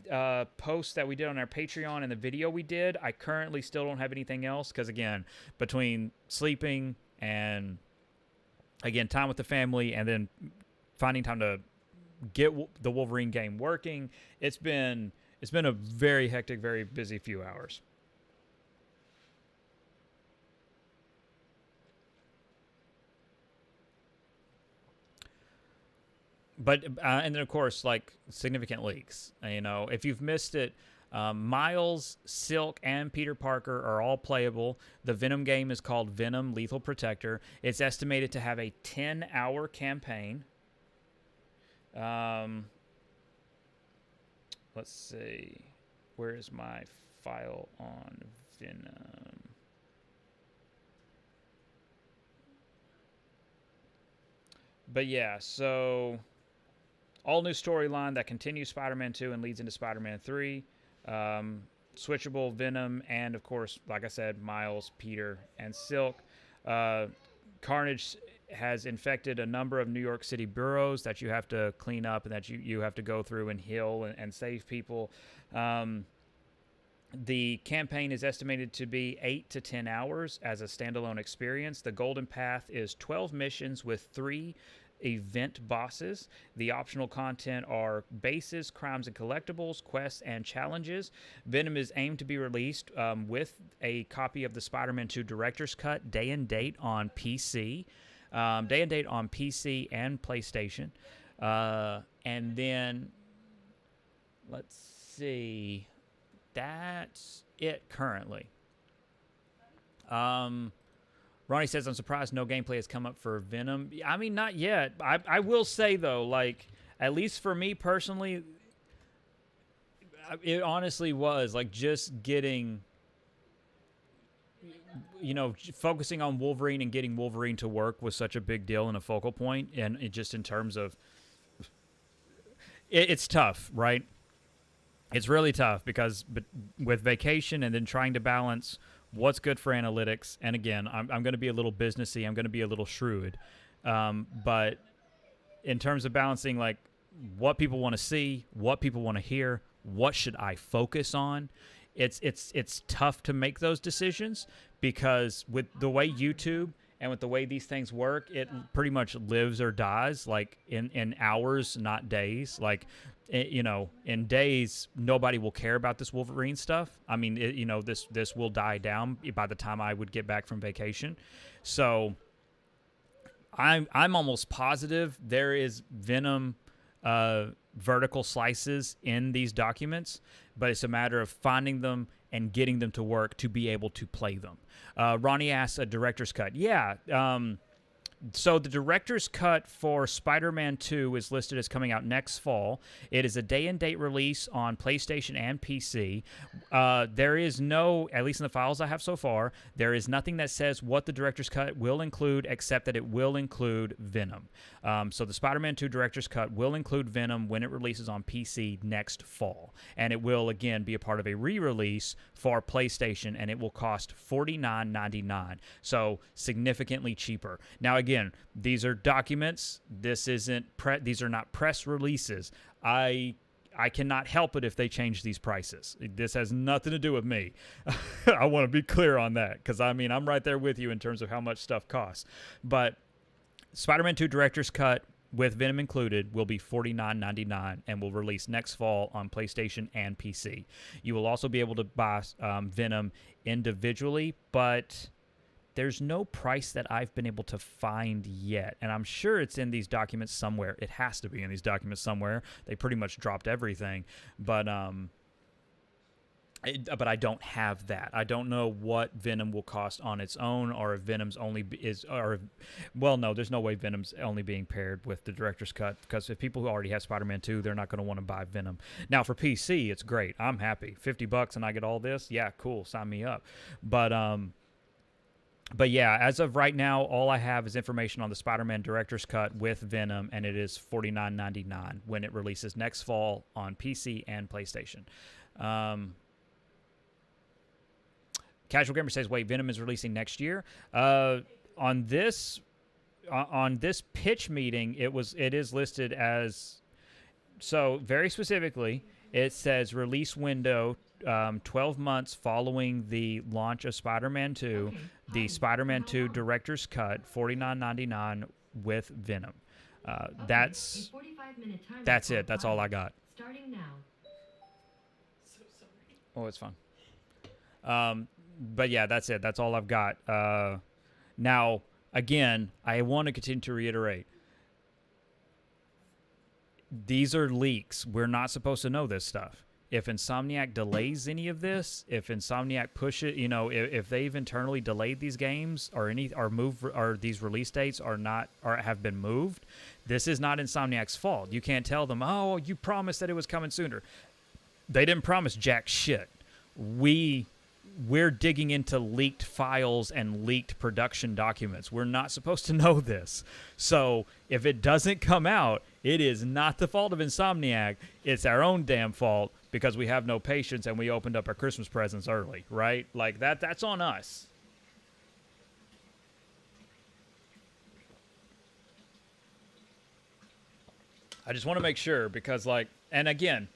post that we did on our Patreon and the video we did, I currently still don't have anything else because, again, between sleeping and, again, time with the family and then finding time to get the Wolverine game working, it's been a very hectic, very busy few hours. But and then, of course, like, significant leaks. If you've missed it, Miles, Silk, and Peter Parker are all playable. The Venom game is called Venom Lethal Protector. It's estimated to have a 10-hour campaign. Let's see. Where is my file on Venom? But yeah, so all new storyline that continues Spider-Man 2 and leads into Spider-Man 3. Switchable Venom, and of course, like I said, Miles, Peter, and Silk. Carnage has infected a number of New York City boroughs that you have to clean up and that you have to go through and heal and save people. The campaign is estimated to be 8 to 10 hours as a standalone experience. The Golden Path is 12 missions with 3 event bosses. The optional content are bases, crimes and collectibles, quests, and challenges. Venom is aimed to be released with a copy of the Spider-Man 2 Director's Cut day and date on PC. Day and date on PC and PlayStation. And then, let's see. That's it currently. Ronnie says, I'm surprised no gameplay has come up for Venom. I mean, not yet. I will say, though, like, at least for me personally, it honestly was, like, just getting, focusing on Wolverine and getting Wolverine to work was such a big deal and a focal point. And it just in terms of, it's tough, right? It's really tough because with vacation and then trying to balance what's good for analytics. And again, I'm going to be a little businessy. I'm going to be a little shrewd. But in terms of balancing, like, what people want to see, what people want to hear, what should I focus on, it's tough to make those decisions because with the way YouTube and with the way these things work, it pretty much lives or dies, like, in hours, not days. Like, in days, nobody will care about this Wolverine stuff. I mean, this will die down by the time I would get back from vacation. So I'm almost positive there is Venom vertical slices in these documents, but it's a matter of finding them and getting them to work to be able to play them. Ronnie asks, a director's cut. Yeah, So the director's cut for Spider-Man 2 is listed as coming out next fall. It is a day-and-date release on PlayStation and PC. There is no, at least in the files I have so far, there is nothing that says what the director's cut will include except that it will include Venom. So the Spider-Man 2 director's cut will include Venom when it releases on PC next fall. And it will, again, be a part of a re-release for PlayStation, and it will cost $49.99. So significantly cheaper. Now, again, these are documents. This isn't these are not press releases. I cannot help it if they change these prices. This has nothing to do with me. I want to be clear on that because, I mean, I'm right there with you in terms of how much stuff costs. But Spider-Man 2 Director's Cut with Venom included will be $49.99 and will release next fall on PlayStation and PC. You will also be able to buy Venom individually, but there's no price that I've been able to find yet, and I'm sure it's in these documents somewhere. It has to be in these documents somewhere. They pretty much dropped everything, but I don't have that. I don't know what Venom will cost on its own, or if Venom's only no, there's no way Venom's only being paired with the director's cut, because if people who already have Spider-Man 2, they're not going to want to buy Venom. Now for PC, it's great. I'm happy. $50 and I get all this. Yeah, cool. Sign me up. But yeah, as of right now, all I have is information on the Spider-Man Director's Cut with Venom, and it is $49.99 when it releases next fall on PC and PlayStation. Casual Gamer says, wait, Venom is releasing next year? On this pitch meeting, it is listed as, so very specifically, it says release window 12 months following the launch of Spider-Man 2, the Spider-Man 2 Director's Cut, $49.99 with Venom. That's it. That's all I got. Starting now. So sorry. Oh, it's fine. But yeah, that's it. That's all I've got. Now, again, I want to continue to reiterate. These are leaks. We're not supposed to know this stuff. If Insomniac delays any of this, if Insomniac push it, if they've internally delayed these games or these release dates have been moved, this is not Insomniac's fault. You can't tell them, oh, you promised that it was coming sooner. They didn't promise jack shit. We're digging into leaked files and leaked production documents. We're not supposed to know this. So if it doesn't come out, it is not the fault of Insomniac. It's our own damn fault because we have no patience and we opened up our Christmas presents early, right? Like that's on us. I just want to make sure because and again,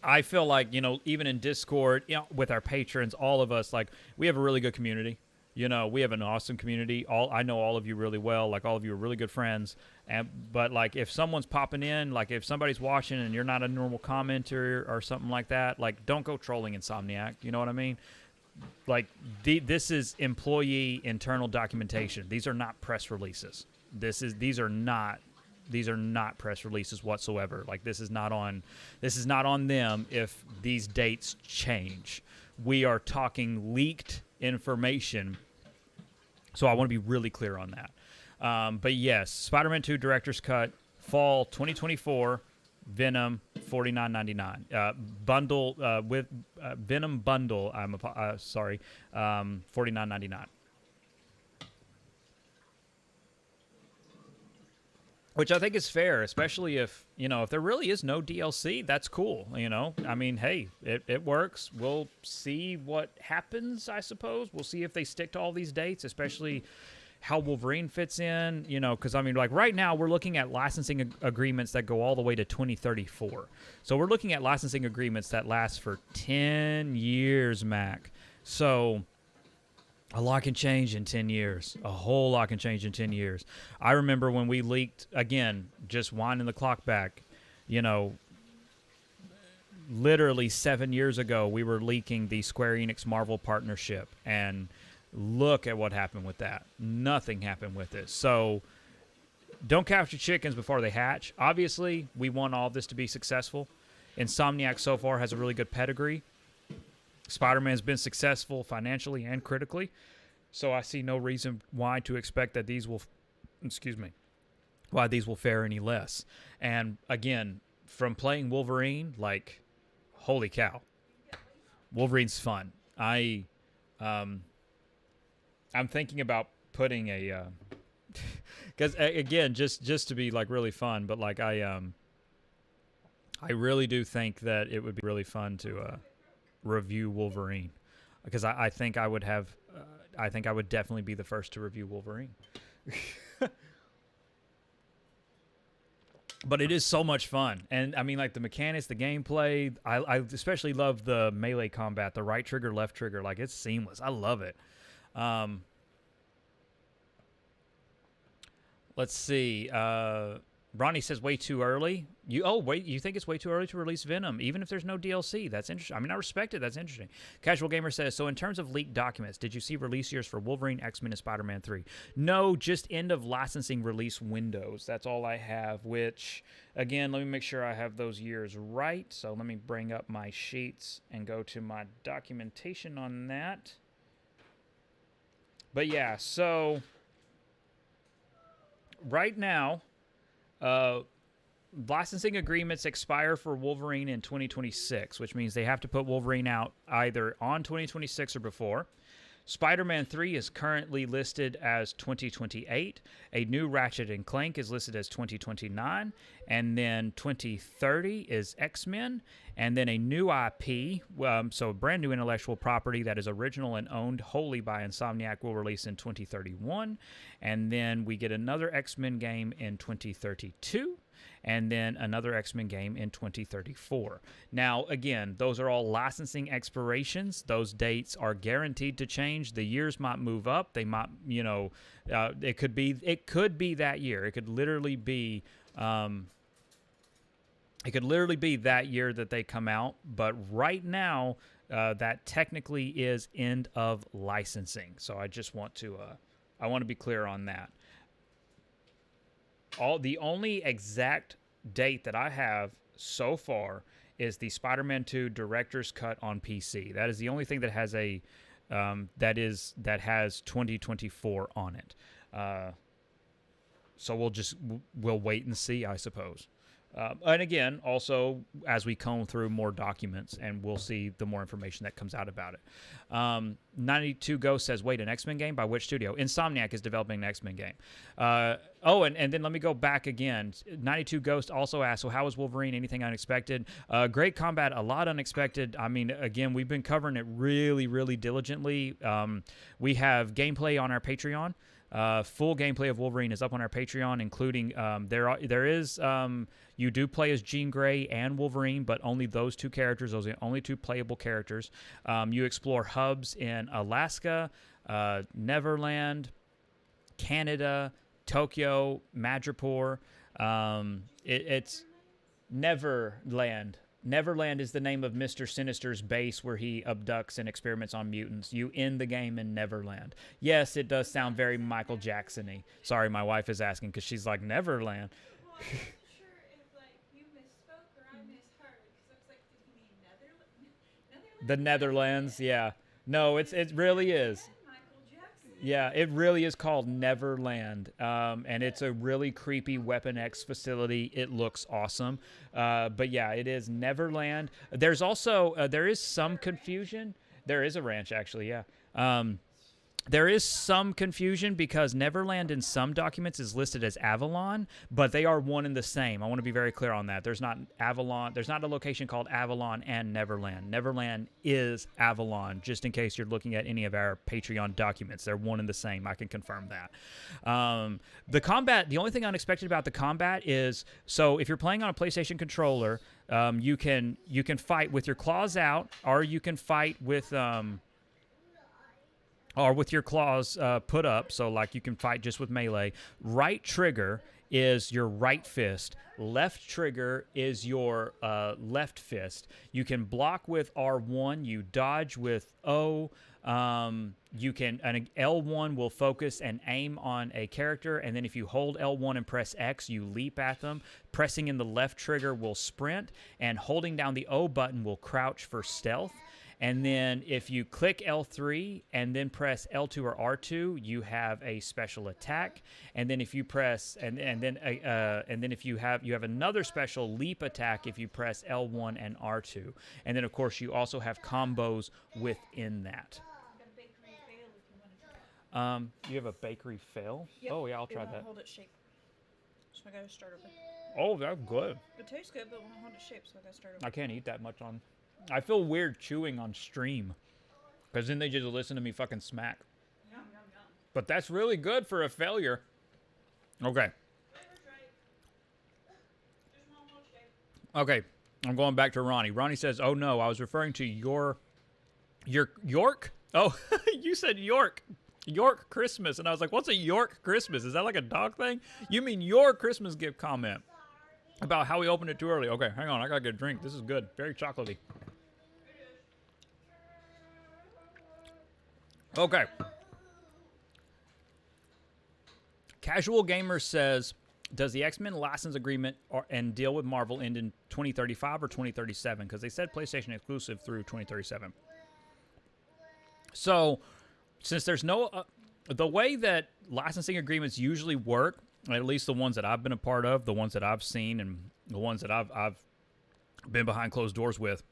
I feel like, even in Discord, with our patrons, all of us, we have a really good community. We have an awesome community. I know all of you really well. All of you are really good friends. But if someone's popping in, if somebody's watching and you're not a normal commenter or something like that, don't go trolling Insomniac. You know what I mean? This is employee internal documentation. These are not press releases. These are not press releases whatsoever. This is not on them if these dates change. We are talking leaked information. So I want to be really clear on that. But yes, Spider-Man 2 Director's Cut, fall 2024, Venom, $49.99. Bundle with Venom bundle. $49.99. Which I think is fair, especially if there really is no DLC, that's cool. I mean, hey, it works. We'll see what happens, I suppose. We'll see if they stick to all these dates, especially how Wolverine fits in, because right now we're looking at licensing agreements that go all the way to 2034. So we're looking at licensing agreements that last for 10 years, Mac. So a lot can change in 10 years. A whole lot can change in 10 years. I remember when we leaked, again, just winding the clock back, literally 7 years ago, we were leaking the Square Enix Marvel partnership. And look at what happened with that. Nothing happened with it. So don't count your chickens before they hatch. Obviously, we want all of this to be successful. Insomniac so far has a really good pedigree. Spider-Man's been successful financially and critically, so I see no reason why to expect that these will excuse me, why these will fare any less. And again, from playing Wolverine, like, holy cow, Wolverine's fun. I'm thinking about putting a, because again, just to be like really fun, but like I really do think that it would be really fun to review Wolverine, because I think I would have, I think I would definitely be the first to review Wolverine. But it is so much fun. And I mean, like, the mechanics, the gameplay, I especially love the melee combat, the right trigger, left trigger. Like, it's seamless. I love it. Let's see. Ronnie says way too early. You think it's way too early to release Venom, even if there's no DLC? That's interesting. I mean, I respect it. That's interesting. Casual Gamer says, so in terms of leaked documents, did you see release years for Wolverine, X-Men, and Spider-Man 3? No, just end of licensing release windows. That's all I have, which, again, let me make sure I have those years right. So let me bring up my sheets and go to my documentation on that. But yeah, so right now, licensing agreements expire for Wolverine in 2026, which means they have to put Wolverine out either on 2026 or before. Spider-Man 3 is currently listed as 2028. A new Ratchet and Clank is listed as 2029. And then 2030 is X-Men. And then a new IP, so a brand new intellectual property that is original and owned wholly by Insomniac, will release in 2031. And then we get another X-Men game in 2032. And then another X-Men game in 2034. Now, again, those are all licensing expirations. Those dates are guaranteed to change. The years might move up. They might, you know, it could be that year. It could literally be, that year that they come out. But right now, that technically is end of licensing. So I just want to, I want to be clear on that. The only exact date that I have so far is the Spider-Man 2 Director's Cut on PC. That is the only thing that has a that has 2024 on it. So we'll wait and see, I suppose. And again, also, as we comb through more documents, and we'll see the more information that comes out about it. 92 Ghost says, wait, an X-Men game? By which studio? Insomniac is developing an X-Men game. And then let me go back again. 92 Ghost also asked, so how was Wolverine? Anything unexpected? Great combat, a lot unexpected. I mean, again, we've been covering it really, really diligently. We have gameplay on our Patreon. Full gameplay of Wolverine is up on our Patreon, including there is you do play as Jean Grey and Wolverine, but only those two characters. Those are the only two playable characters. You explore hubs in Alaska, Neverland, Canada, Tokyo, Madripoor. It's Neverland. Neverland is the name of Mr. Sinister's base where he abducts and experiments on mutants. You end the game in Neverland. Yes, it does sound very Michael Jackson-y. Sorry, my wife is asking because she's like, Neverland. Well, I wasn't sure if, like, you misspoke or I misheard, because I was like, did he mean Netherlands? The Netherlands, yeah. No, it really is. Yeah, it really is called Neverland, and it's a really creepy Weapon X facility. It looks awesome, but yeah, it is Neverland. There's also there is some confusion. There is a ranch, actually, yeah. There is some confusion because Neverland in some documents is listed as Avalon, but they are one and the same. I want to be very clear on that. There's not Avalon. There's not a location called Avalon and Neverland. Neverland is Avalon, just in case you're looking at any of our Patreon documents. They're one and the same. I can confirm that. The combat, the only thing unexpected about the combat is, so if you're playing on a PlayStation controller, you can fight with your claws out, or you can fight with or with your claws put up, so like you can fight just with melee. Right trigger is your right fist. Left trigger is your left fist. You can block with R1. You dodge with O. You can, an L1 will focus and aim on a character, and then if you hold L1 and press X, you leap at them. Pressing in the left trigger will sprint, and holding down the O button will crouch for stealth. And then if you click L3 and then press L2 or R2, you have a special attack. And then if you press and then if you have another special leap attack if you press L1 and R2. And then of course you also have combos within that. Got a bakery fail if you want to try it. You have a bakery fail? Yep, Oh yeah, I'll it try won't that. hold its shape. So I gotta start over. Oh, that's good. It tastes good, but it won't hold its shape, so I gotta start over. I can't eat that much on. I feel weird chewing on stream, because then they just listen to me fucking smack. Yum, yum, yum. But that's really good for a failure. Okay. Okay, I'm going back to Ronnie. Ronnie says, "Oh no, I was referring to your York. Oh, you said York Christmas, and I was like, what's a York Christmas? Is that like a dog thing? You mean your Christmas gift comment about how we opened it too early? Okay, hang on, I gotta get a drink. This is good, very chocolatey. Okay. Casual Gamer says, does the X-Men license agreement and deal with Marvel end in 2035 or 2037? Because they said PlayStation exclusive through 2037. So, since there's no... the way that licensing agreements usually work, at least the ones that I've been a part of, the ones that I've seen, and the ones that I've been behind closed doors with,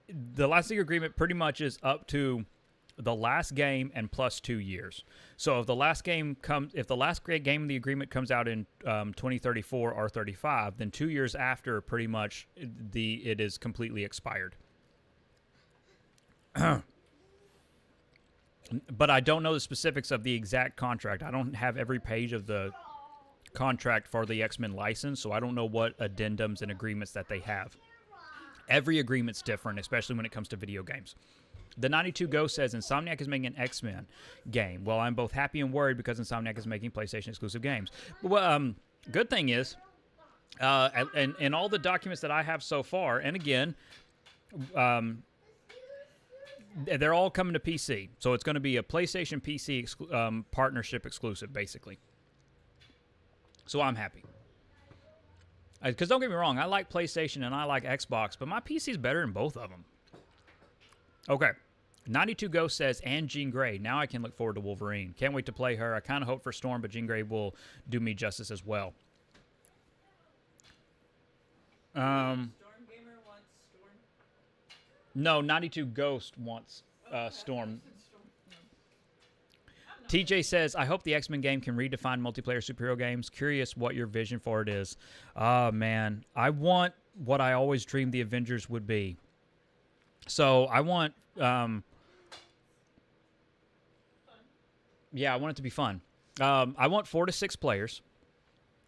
the licensing agreement pretty much is up to the last game and plus 2 years. So if the last game of the agreement comes out in 2034 or 35, then 2 years after, pretty much it is completely expired. But I don't know the specifics of the exact contract. I don't have every page of the contract for the X-Men license, so I don't know what addendums and agreements that they have. Every agreement's different, especially when it comes to video games. The 92 Ghost says, Insomniac is making an X-Men game. Well, I'm both happy and worried because Insomniac is making PlayStation exclusive games. Well, good thing is, and all the documents that I have so far, and again, they're all coming to PC. So it's going to be a PlayStation PC partnership exclusive, basically. So I'm happy. Because don't get me wrong, I like PlayStation and I like Xbox, but my PC is better than both of them. Okay. 92 Ghost says, and Jean Grey. Now I can look forward to Wolverine. Can't wait to play her. I kind of hope for Storm, but Jean Grey will do me justice as well. Storm Gamer wants Storm. No, 92 Ghost wants Storm. TJ says, I hope the X-Men game can redefine multiplayer superhero games. Curious what your vision for it is. Oh, man. I want what I always dreamed the Avengers would be. So I want... yeah, I want it to be fun. I want 4 to 6 players.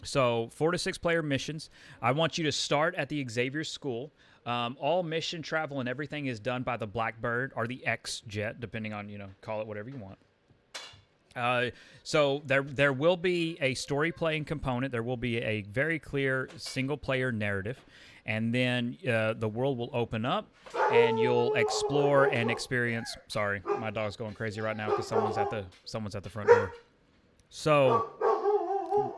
So 4 to 6 player missions. I want you to start at the Xavier School. All mission travel and everything is done by the Blackbird or the X-Jet, depending on, call it whatever you want. So there will be a story playing component. There will be a very clear single player narrative. And then the world will open up and you'll explore and experience. Sorry, my dog's going crazy right now because someone's at the front door. So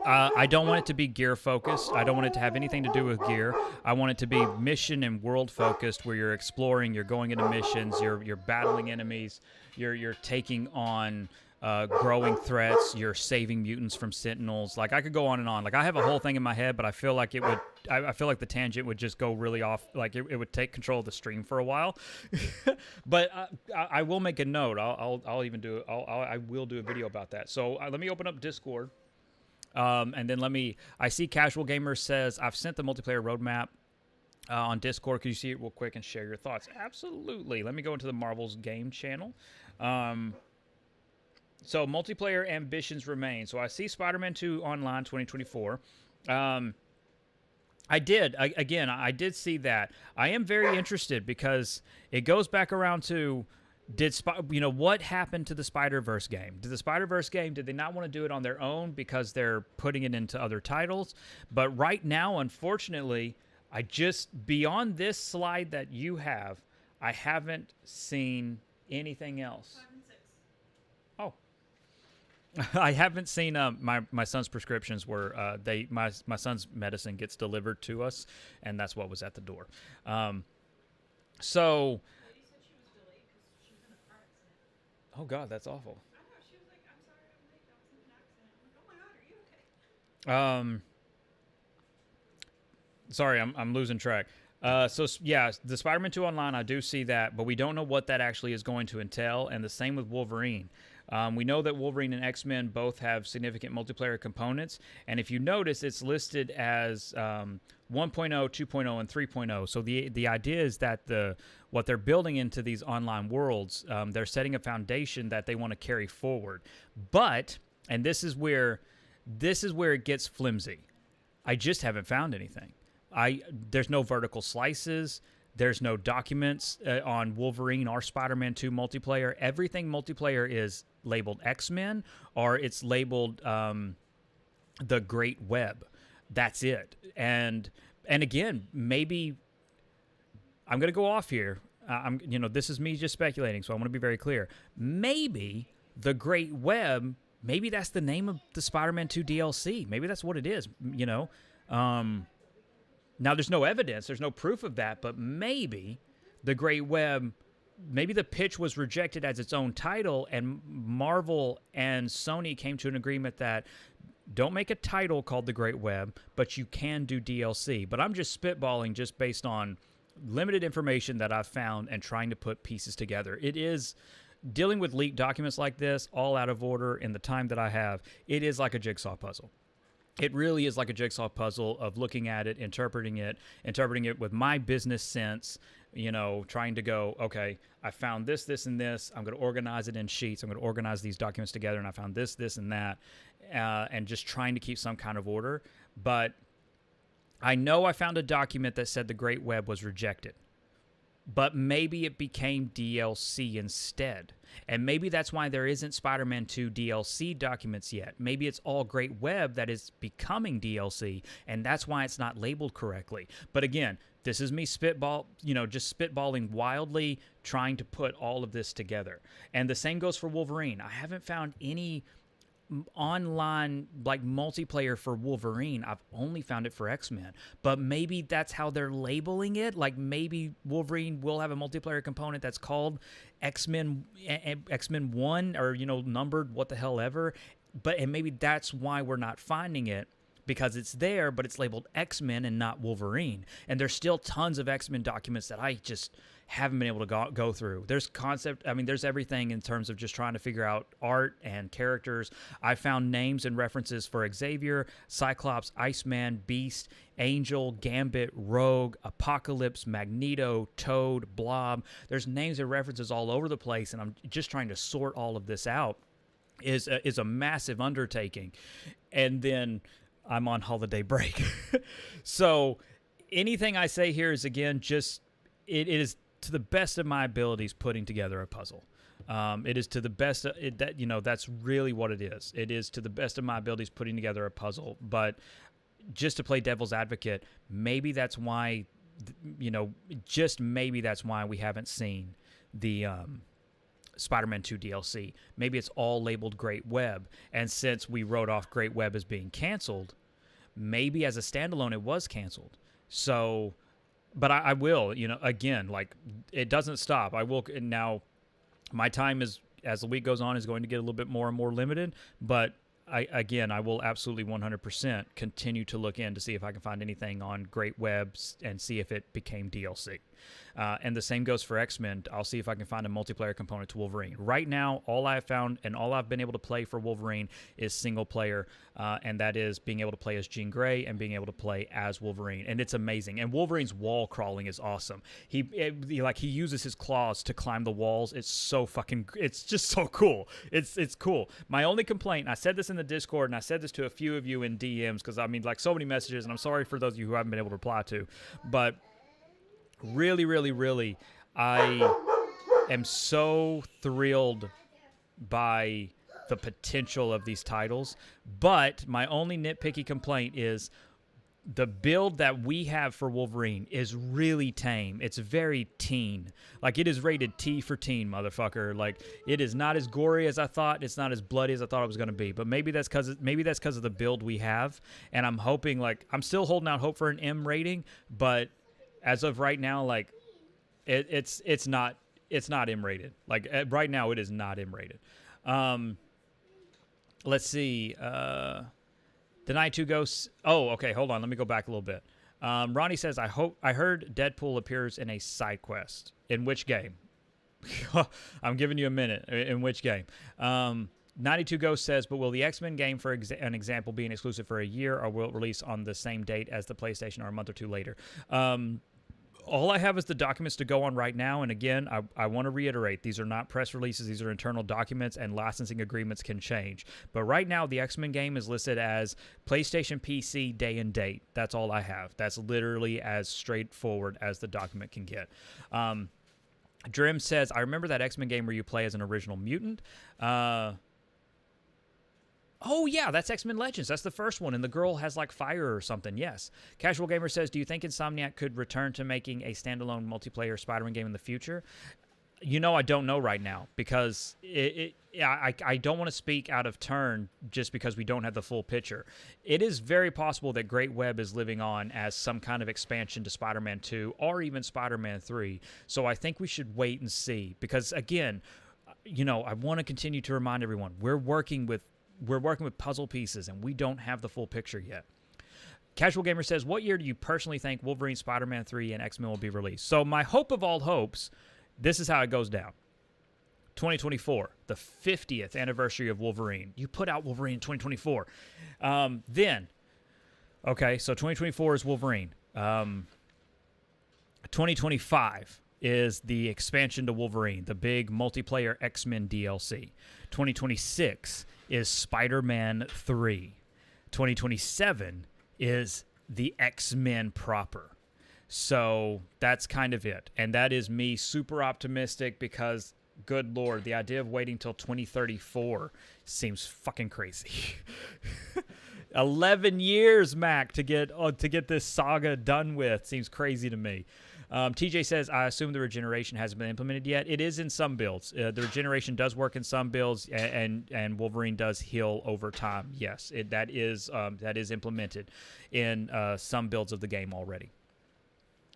I don't want it to be gear focused. I don't want it to have anything to do with gear. I want it to be mission and world focused, where you're exploring, you're going into missions, you're battling enemies, you're taking on growing threats, you're saving mutants from sentinels. Like, I could go on and on. Like, I have a whole thing in my head, but I feel like it would. I feel like the tangent would just go really off. Like, it would take control of the stream for a while. But I will make a note. I'll even do. I will do a video about that. So let me open up Discord, and then I see Casual Gamer says, I've sent the multiplayer roadmap on Discord. Could you see it real quick and share your thoughts? Absolutely. Let me go into the Marvel's game channel. So multiplayer ambitions remain. So I see Spider-Man 2 Online 2024. I did see that. I am very interested because it goes back around to what happened to the Spider-Verse game? Did the Spider-Verse game, did they not want to do it on their own because they're putting it into other titles? But right now, unfortunately, beyond this slide that you have, I haven't seen anything else. 5 and 6. Oh. I haven't seen my son's prescriptions where my son's medicine gets delivered to us, and that's what was at the door. So, Lady said she was delayed because she was in a car accident. oh God, that's awful. I know. She was like, "I'm sorry, I'm late. I was in an accident." I'm like, "Oh my god, are you okay?" Um, sorry, I'm losing track. Yeah, the Spider-Man 2 Online, I do see that, but we don't know what that actually is going to entail, and the same with Wolverine. We know that Wolverine and X-Men both have significant multiplayer components, and if you notice, it's listed as 1.0, 2.0, and 3.0. So the idea is that what they're building into these online worlds, they're setting a foundation that they want to carry forward. But, and this is where it gets flimsy. I just haven't found anything. There's no vertical slices. There's no documents on Wolverine or Spider-Man 2 multiplayer. Everything multiplayer is labeled X-Men or it's labeled the Great Web. That's it. And again, maybe I'm gonna go off here. This is me just speculating, so I want to be very clear. Maybe the Great Web. Maybe that's the name of the Spider-Man 2 DLC. Maybe that's what it is. Now, there's no evidence, there's no proof of that, but maybe the Great Web, maybe the pitch was rejected as its own title, and Marvel and Sony came to an agreement that don't make a title called the Great Web, but you can do DLC. But I'm just spitballing just based on limited information that I've found and trying to put pieces together. It is dealing with leaked documents like this, all out of order in the time that I have. It is like a jigsaw puzzle. It really is like a jigsaw puzzle of looking at it, interpreting it with my business sense, trying to go, okay, I found this, this, and this. I'm going to organize it in sheets. I'm going to organize these documents together, and I found this, this, and that, and just trying to keep some kind of order. But I know I found a document that said the Great Web was rejected. But maybe it became DLC instead. And maybe that's why there isn't Spider-Man 2 DLC documents yet. Maybe it's all Great Web that is becoming DLC, and that's why it's not labeled correctly. But again, this is me just spitballing wildly, trying to put all of this together. And the same goes for Wolverine. I haven't found any online multiplayer for Wolverine. I've only found it for X-Men, but maybe that's how they're labeling it. Like maybe Wolverine will have a multiplayer component that's called X-Men 1 or numbered what the hell ever, and maybe that's why we're not finding it, because it's there but it's labeled X-Men and not Wolverine. And there's still tons of X-Men documents that I just haven't been able to go through. There's there's everything in terms of just trying to figure out art and characters. I found names and references for Xavier, Cyclops, Iceman, Beast, Angel, Gambit, Rogue, Apocalypse, Magneto, Toad, Blob. There's names and references all over the place, and I'm just trying to sort all of this out. Is a massive undertaking. And then I'm on holiday break. So anything I say here is, again, just it is to the best of my abilities putting together a puzzle. It is to the best that's really what it is. It is to the best of my abilities putting together a puzzle. But just to play devil's advocate, maybe that's why, just maybe that's why we haven't seen the Spider-Man 2 DLC. Maybe it's all labeled Great Web, and since we wrote off Great Web as being canceled, maybe as a standalone it was canceled. So, but I will, again, it doesn't stop. I will now. My time is, as the week goes on, is going to get a little bit more and more limited, but I will absolutely 100% continue to look in to see if I can find anything on Great Webs and see if it became DLC. And the same goes for X-Men. I'll see if I can find a multiplayer component to Wolverine. Right now, all I've found and all I've been able to play for Wolverine is single player, and that is being able to play as Jean Grey and being able to play as Wolverine. And it's amazing. And Wolverine's wall crawling is awesome. He uses his claws to climb the walls. It's just so cool. It's cool. My only complaint, and I said this in the Discord, and I said this to a few of you in DMs, because so many messages, and I'm sorry for those of you who haven't been able to reply to, but really, really, really, I am so thrilled by the potential of these titles. But my only nitpicky complaint is the build that we have for Wolverine is really tame. It's very teen. It is rated T for teen, motherfucker. It is not as gory as I thought. It's not as bloody as I thought it was going to be. But maybe that's because of the build we have. And I'm hoping, I'm still holding out hope for an M rating. But as of right now, It's not M rated. Like right now, it is not M rated. Let's see. The Night Two Ghosts. Oh, okay. Hold on. Let me go back a little bit. Ronnie says, I heard Deadpool appears in a side quest. In which game? I'm giving you a minute. In which game? 92 Ghost says, but will the X-Men game, for an example, be an exclusive for a year, or will it release on the same date as the PlayStation or a month or two later? All I have is the documents to go on right now, and again, I want to reiterate, these are not press releases, these are internal documents, and licensing agreements can change. But right now, the X-Men game is listed as PlayStation PC day and date. That's all I have. That's literally as straightforward as the document can get. Drim says, I remember that X-Men game where you play as an original mutant. Oh, yeah, that's X-Men Legends. That's the first one, and the girl has, like, fire or something. Yes. Casual Gamer says, do you think Insomniac could return to making a standalone multiplayer Spider-Man game in the future? You know, I don't know right now, because I don't want to speak out of turn just because we don't have the full picture. It is very possible that Great Web is living on as some kind of expansion to Spider-Man 2 or even Spider-Man 3. So I think we should wait and see, because, again, you know, I want to continue to remind everyone, we're working with puzzle pieces, and we don't have the full picture yet. Casual Gamer says, what year do you personally think Wolverine, Spider-Man 3, and X-Men will be released? So my hope of all hopes, this is how it goes down. 2024, the 50th anniversary of Wolverine. You put out Wolverine in 2024. Then, okay, so 2024 is Wolverine. 2025 is the expansion to Wolverine, the big multiplayer X-Men DLC. 2026 is Spider-Man 3. 2027 is the X-Men proper. So that's kind of it. And that is me super optimistic because, good Lord, the idea of waiting till 2034 seems fucking crazy. 11 years, Mac, to get this saga done with seems crazy to me. TJ says, I assume the regeneration hasn't been implemented yet. It is in some builds. The regeneration does work in some builds, and Wolverine does heal over time. Yes, that is implemented in some builds of the game already.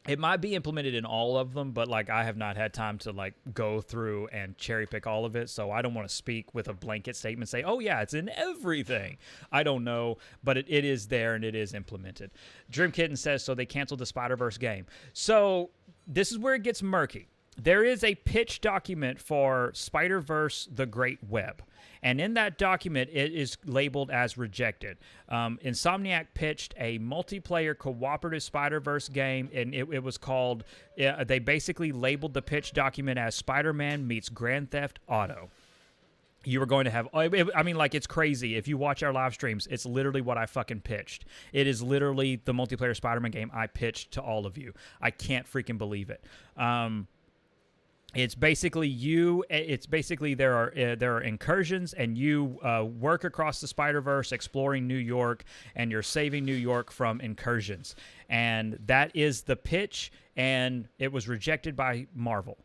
It might be implemented in all of them, but like I have not had time to like go through and cherry pick all of it, so I don't want to speak with a blanket statement, say, oh yeah, it's in everything. I don't know, but it is there and it is implemented. Dream Kitten says, so they canceled the Spider-Verse game. So this is where it gets murky. There is a pitch document for Spider-Verse The Great Web. And in that document, it is labeled as rejected. Insomniac pitched a multiplayer cooperative Spider-Verse game, and it was called, they basically labeled the pitch document as Spider-Man meets Grand Theft Auto. You were going to have, I mean, like, it's crazy. If you watch our live streams, it's literally what I fucking pitched. It is literally the multiplayer Spider-Man game I pitched to all of you. I can't freaking believe it. It's basically there are incursions, and you work across the Spider-Verse exploring New York, and you're saving New York from incursions. And that is the pitch, and it was rejected by Marvel.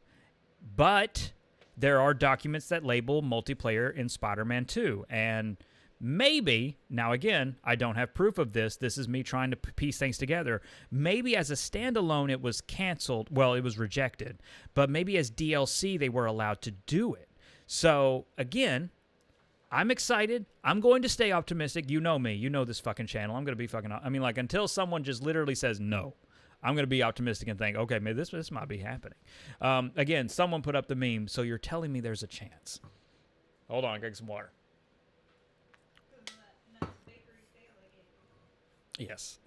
But there are documents that label multiplayer in Spider-Man 2, and maybe, now again, I don't have proof of this. This is me trying to piece things together. Maybe as a standalone it was canceled. Well, it was rejected. But maybe as DLC they were allowed to do it. So, again, I'm excited. I'm going to stay optimistic. You know me. You know this fucking channel. I'm going to be fucking... I mean, like, until someone just literally says no, I'm going to be optimistic and think, okay, maybe this might be happening. Again, someone put up the meme, so you're telling me there's a chance. Hold on, I got some water. Yes.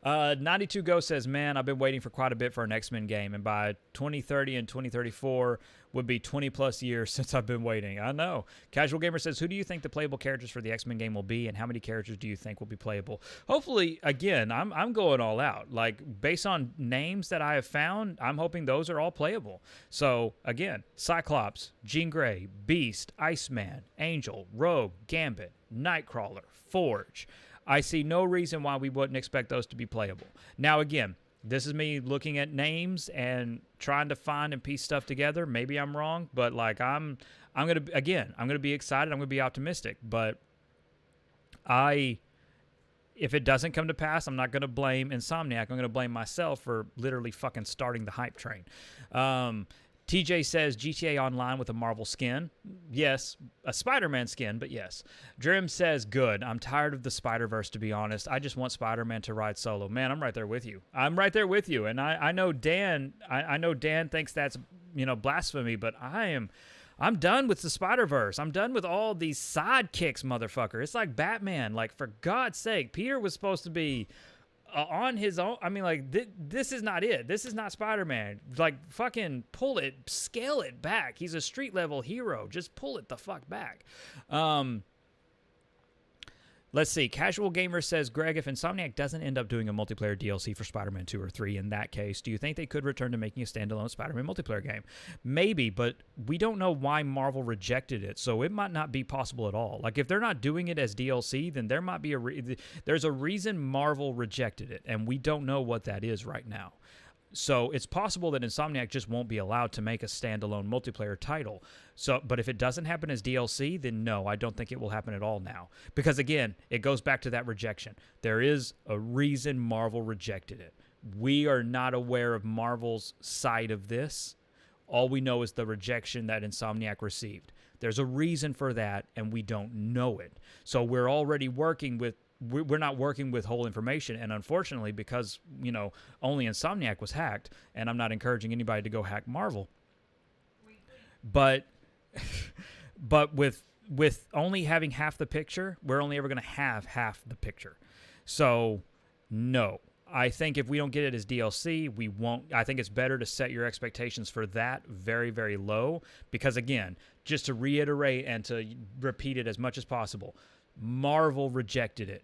92 Go says, man, I've been waiting for quite a bit for an X-Men game, and by 2030 and 2034 would be 20 plus years since I've been waiting. I know. Casual Gamer says, who do you think the playable characters for the X-Men game will be, and how many characters do you think will be playable? Hopefully, again, I'm going all out. Like, based on names that I have found, I'm hoping those are all playable. So, again, Cyclops, Jean Grey, Beast, Iceman, Angel, Rogue, Gambit, Nightcrawler, Forge. I see no reason why we wouldn't expect those to be playable. Now, again, this is me looking at names and trying to find and piece stuff together. Maybe I'm wrong, but like I'm gonna be excited. I'm gonna be optimistic. But if it doesn't come to pass, I'm not going to blame Insomniac. I'm going to blame myself for literally fucking starting the hype train. TJ says GTA Online with a Marvel skin. Yes, a Spider-Man skin, but yes. Drim says, good. I'm tired of the Spider-Verse, to be honest. I just want Spider-Man to ride solo. Man, I'm right there with you. I'm right there with you. And I know Dan, I know Dan thinks that's, blasphemy, but I'm done with the Spider-Verse. I'm done with all these sidekicks, motherfucker. It's like Batman. Like, for God's sake, Peter was supposed to be on his own. I mean, like, this is not it. This is not Spider-Man. Like, fucking pull it, scale it back. He's a street-level hero. Just pull it the fuck back. Let's see. Casual Gamer says, Greg, if Insomniac doesn't end up doing a multiplayer DLC for Spider-Man 2 or 3 in that case, do you think they could return to making a standalone Spider-Man multiplayer game? Maybe, but we don't know why Marvel rejected it, so it might not be possible at all. Like, if they're not doing it as DLC, then there might be there's a reason Marvel rejected it, and we don't know what that is right now. So it's possible that Insomniac just won't be allowed to make a standalone multiplayer title. So, but if it doesn't happen as DLC, then no, I don't think it will happen at all now. Because again, it goes back to that rejection. There is a reason Marvel rejected it. We are not aware of Marvel's side of this. All we know is the rejection that Insomniac received. There's a reason for that, and we don't know it. So we're already working with we're not working with whole information, and unfortunately, because only Insomniac was hacked, and I'm not encouraging anybody to go hack Marvel, but with only having half the picture, we're only ever going to have half the picture. So no, I think if we don't get it as DLC, we won't. I think it's better to set your expectations for that very, very low, because again, just to reiterate and to repeat it as much as possible, Marvel rejected it.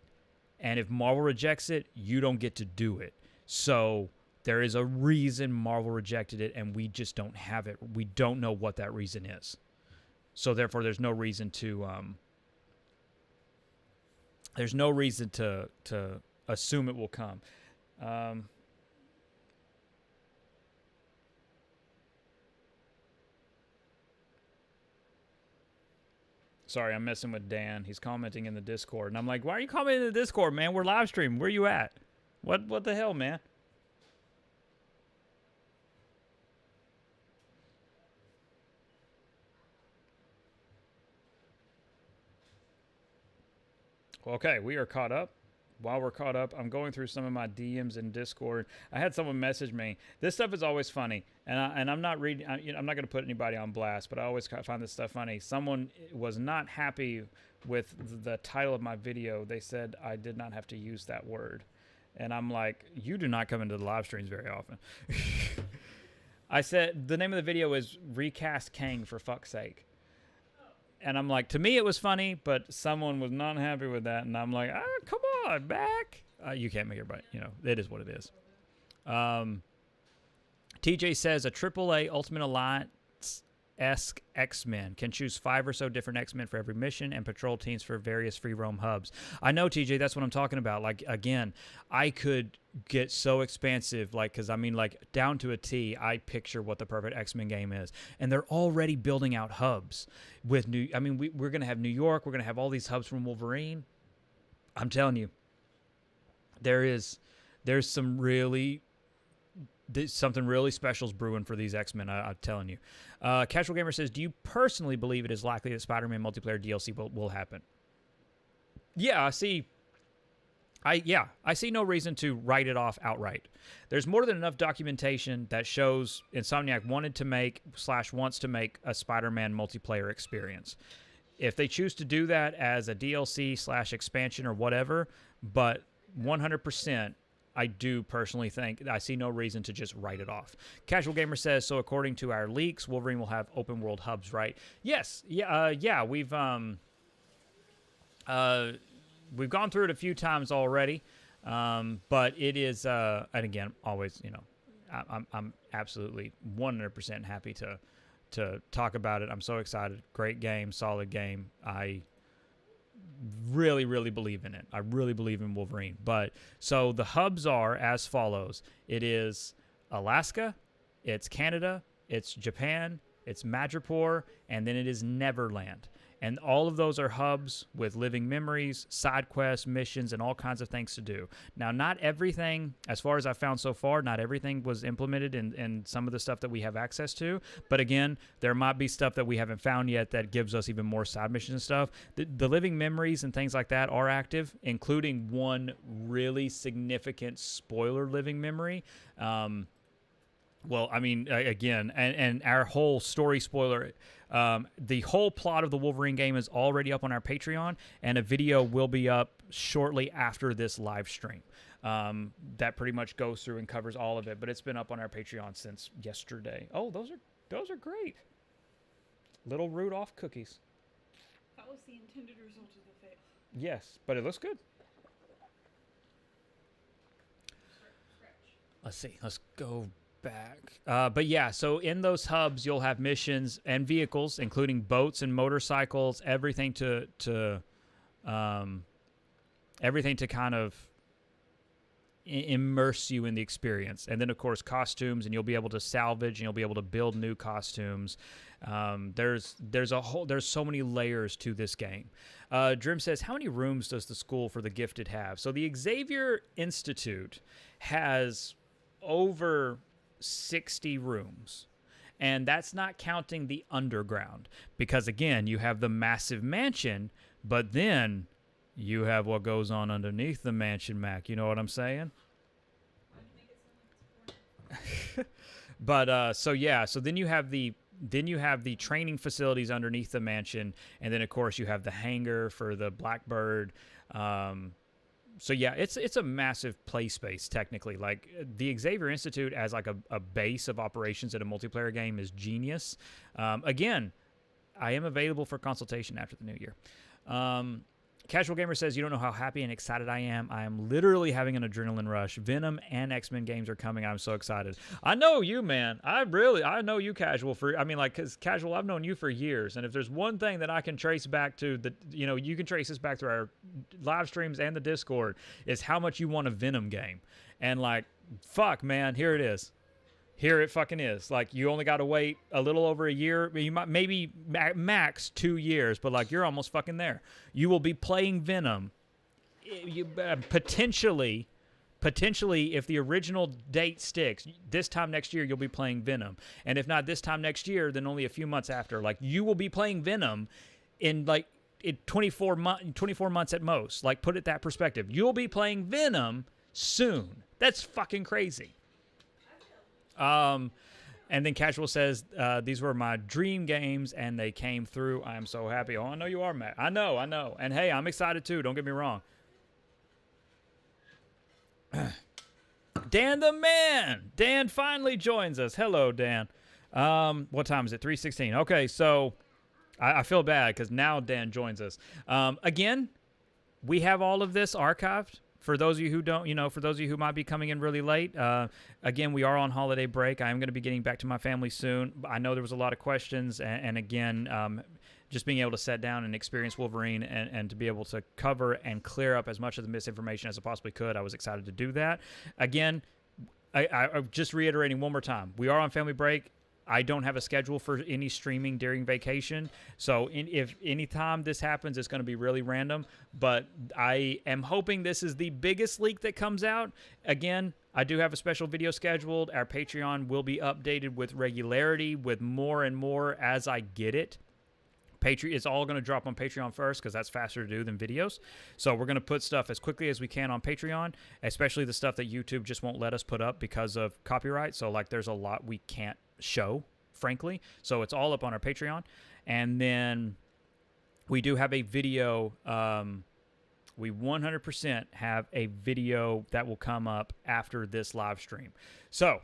And if Marvel rejects it, you don't get to do it. So there is a reason Marvel rejected it, and we just don't have it. We don't know what that reason is. So therefore, there's no reason to assume it will come. Sorry, I'm messing with Dan. He's commenting in the Discord. And I'm like, why are you commenting in the Discord, man? We're live streaming. Where you at? What the hell, man? Okay, we are caught up. While we're caught up, I'm going through some of my DMs in Discord. I had someone message me. This stuff is always funny, and I'm not reading. I'm not going to put anybody on blast, but I always find this stuff funny. Someone was not happy with the title of my video. They said I did not have to use that word, and I'm like, you do not come into the live streams very often. I said the name of the video is Recast Kang, for fuck's sake. And I'm like, to me it was funny, but someone was not happy with that. And I'm like, come on, back. You can't make it right. It is what it is. TJ says a AAA Ultimate Alliance-esque X-Men can choose 5 or so different X-Men for every mission and patrol teams for various free roam hubs. I know, TJ, that's what I'm talking about. Like, again, I could get so expansive, like, because I mean, like, down to a T, I picture what the perfect X-Men game is, and they're already building out hubs with we're gonna have New York, we're gonna have all these hubs from Wolverine. I'm telling you, there's something really special is brewing for these X-Men. I'm telling you. Casual Gamer says, do you personally believe it is likely that Spider-Man multiplayer DLC will happen? Yeah, I see no reason to write it off outright. There's more than enough documentation that shows Insomniac wants to make a Spider-Man multiplayer experience. If they choose to do that as a DLC / expansion or whatever, but 100%, I do personally think I see no reason to just write it off. Casual Gamer says, so according to our leaks, Wolverine will have open world hubs, right? Yes. Yeah, we've gone through it a few times already, but it is, and again, always, I'm absolutely 100% happy to talk about it. I'm so excited. Great game, solid game. I really, really believe in it. I really believe in Wolverine. But so the hubs are as follows. It is Alaska, it's Canada, it's Japan, it's Madripoor, and then it is Neverland. And all of those are hubs with living memories, side quests, missions, and all kinds of things to do. Now, not everything, as far as I've found so far, not everything was implemented in some of the stuff that we have access to. But again, there might be stuff that we haven't found yet that gives us even more side missions and stuff. The living memories and things like that are active, including one really significant spoiler living memory. Well, I mean, again, and our whole story spoiler, the whole plot of the Wolverine game is already up on our Patreon, and a video will be up shortly after this live stream. That pretty much goes through and covers all of it, but it's been up on our Patreon since yesterday. Oh, those are great. Little Rudolph cookies. That was the intended result of the fail. Yes, but it looks good. Let's see. Let's go back. But yeah, so in those hubs, you'll have missions and vehicles, including boats and motorcycles, everything to kind of immerse you in the experience. And then of course costumes, and you'll be able to salvage and you'll be able to build new costumes. There's so many layers to this game. Drim says, how many rooms does the School for the Gifted have? So the Xavier Institute has over 60 rooms, and that's not counting the underground, because again, you have the massive mansion, but then you have what goes on underneath the mansion, Mac. You know what I'm saying? But so yeah, so then you have the training facilities underneath the mansion, and then of course you have the hangar for the Blackbird. So yeah, it's a massive play space technically. Like the Xavier Institute as like a base of operations in a multiplayer game is genius. Again, I am available for consultation after the new year. Casual Gamer says, you don't know how happy and excited I am. I am literally having an adrenaline rush. Venom and X-Men games are coming. I'm so excited. I know you, man. I know you, Casual. Because Casual, I've known you for years. And if there's one thing that I can trace back to, you can trace this back to our live streams and the Discord, is how much you want a Venom game. And like, fuck, man, here it is. Here it fucking is. Like, you only got to wait a little over a year. You might maybe max 2 years, but like you're almost fucking there. You will be playing Venom. Potentially, if the original date sticks, this time next year you'll be playing Venom. And if not this time next year, then only a few months after. Like, you will be playing Venom in 24 months at most. Like, put it that perspective. You'll be playing Venom soon. That's fucking crazy. And then Casual says, these were my dream games and they came through. I am so happy. Oh, I know you are, Matt. I know. And hey, I'm excited too. Don't get me wrong. Dan the man. Dan finally joins us. Hello, Dan. What time is it? 3:16. Okay, so I feel bad because now Dan joins us. Again, we have all of this archived. For those of you who don't, for those of you who might be coming in really late, again, we are on holiday break. I am going to be getting back to my family soon. I know there was a lot of questions, and again, just being able to sit down and experience Wolverine and to be able to cover and clear up as much of the misinformation as I possibly could, I was excited to do that. Again, I'm just reiterating one more time. We are on family break. I don't have a schedule for any streaming during vacation. So if any time this happens, it's going to be really random. But I am hoping this is the biggest leak that comes out. Again, I do have a special video scheduled. Our Patreon will be updated with regularity, with more and more as I get it. It's all going to drop on Patreon first because that's faster to do than videos. So we're going to put stuff as quickly as we can on Patreon, especially the stuff that YouTube just won't let us put up because of copyright. So like there's a lot we can't show, frankly. So it's all up on our Patreon. And then we do have a video. We 100% have a video that will come up after this live stream. So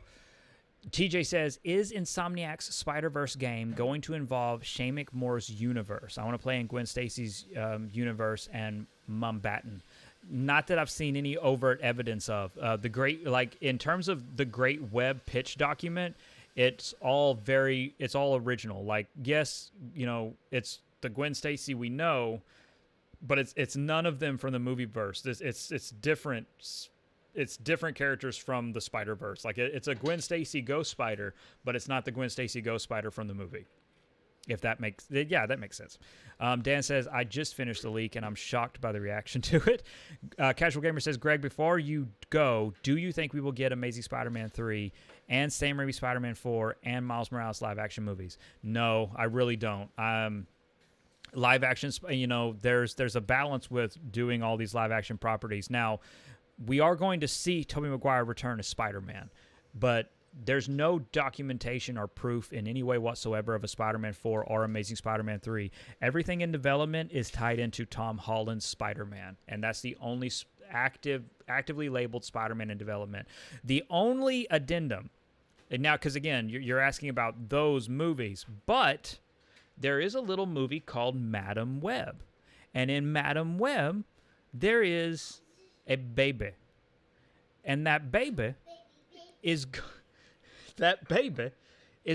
TJ says, is Insomniac's Spider-Verse game going to involve Shamek Moore's universe? I want to play in Gwen Stacy's universe and Mumbattan. Not that I've seen any overt evidence of. In terms of the Great Web pitch document, it's all original. Like, yes, it's the Gwen Stacy we know, but it's none of them from the movieverse. It's different. It's different characters from the Spider-Verse. Like, it's a Gwen Stacy Ghost Spider, but it's not the Gwen Stacy Ghost Spider from the movie. If that makes, yeah, that makes sense. Dan says, I just finished the leak and I'm shocked by the reaction to it. Casual Gamer says, Greg, before you go, do you think we will get Amazing Spider-Man 3 and Sam Raimi Spider-Man 4 and Miles Morales live action movies? No, I really don't. Live action, you know, there's a balance with doing all these live action properties. Now, we are going to see Tobey Maguire return as Spider-Man, but there's no documentation or proof in any way whatsoever of a Spider-Man 4 or Amazing Spider-Man 3. Everything in development is tied into Tom Holland's Spider-Man, and that's the only actively labeled Spider-Man in development. The only addendum, and now, because again, you're asking about those movies, but there is a little movie called Madam Web, and in Madam Web, there is a baby, and that baby is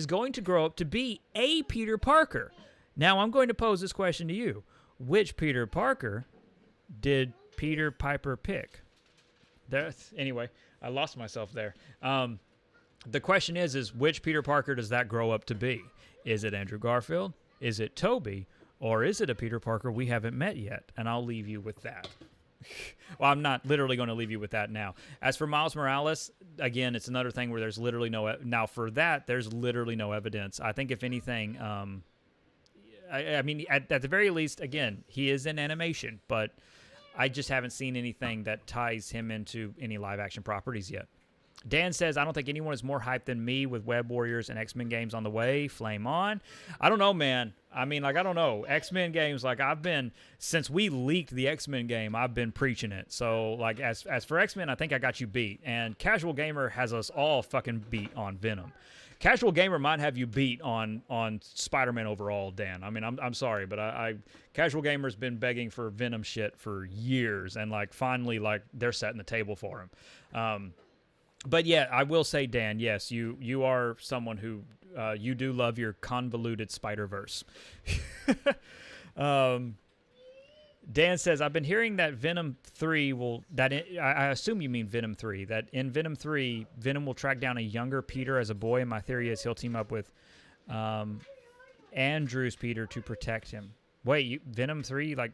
going to grow up to be a Peter Parker. Now, I'm going to pose this question to you. Which Peter Parker did Peter Piper pick? Anyway, I lost myself there. The question is which Peter Parker does that grow up to be? Is it Andrew Garfield? Is it Toby? Or is it a Peter Parker we haven't met yet? And I'll leave you with that. Well, I'm not literally going to leave you with that now. As for Miles Morales, again, it's another thing where there's literally now for that, there's literally no evidence. I think if anything, I mean, at the very least, again, he is in animation, but I just haven't seen anything that ties him into any live action properties yet. Dan says, I don't think anyone is more hyped than me with Web Warriors and X-Men games on the way. Flame on. I don't know, man. I mean, like, I don't know. X-Men games, like, since we leaked the X-Men game, I've been preaching it. So, like, as for X-Men, I think I got you beat. And Casual Gamer has us all fucking beat on Venom. Casual Gamer might have you beat on Spider-Man overall, Dan. I mean, I'm sorry, but Casual Gamer's been begging for Venom shit for years. And, like, finally, like, they're setting the table for him. But yeah, I will say, Dan, yes, you are someone who you do love your convoluted Spider-Verse. Dan says, I've been hearing that Venom 3 I assume you mean Venom 3, that in Venom 3, Venom will track down a younger Peter as a boy, and my theory is he'll team up with Andrew's Peter to protect him. Wait, Venom 3, like,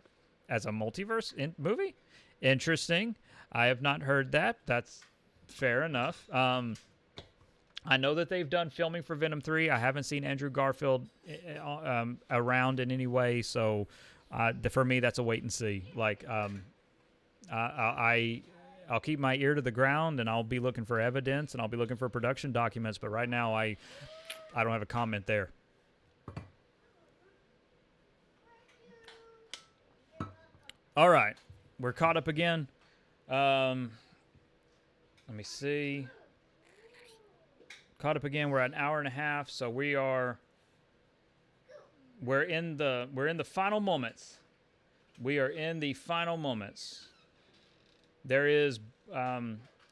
as a multiverse movie? Interesting. I have not heard that. That's fair enough. I know that they've done filming for Venom 3. I haven't seen Andrew Garfield around in any way, so for me, that's a wait and see. Like, I'll keep my ear to the ground, and I'll be looking for evidence, and I'll be looking for production documents, but right now, I don't have a comment there. All right. We're caught up again. Let me see. Caught up again. We're at an hour and a half, so we're in the final moments. We are in the final moments. There is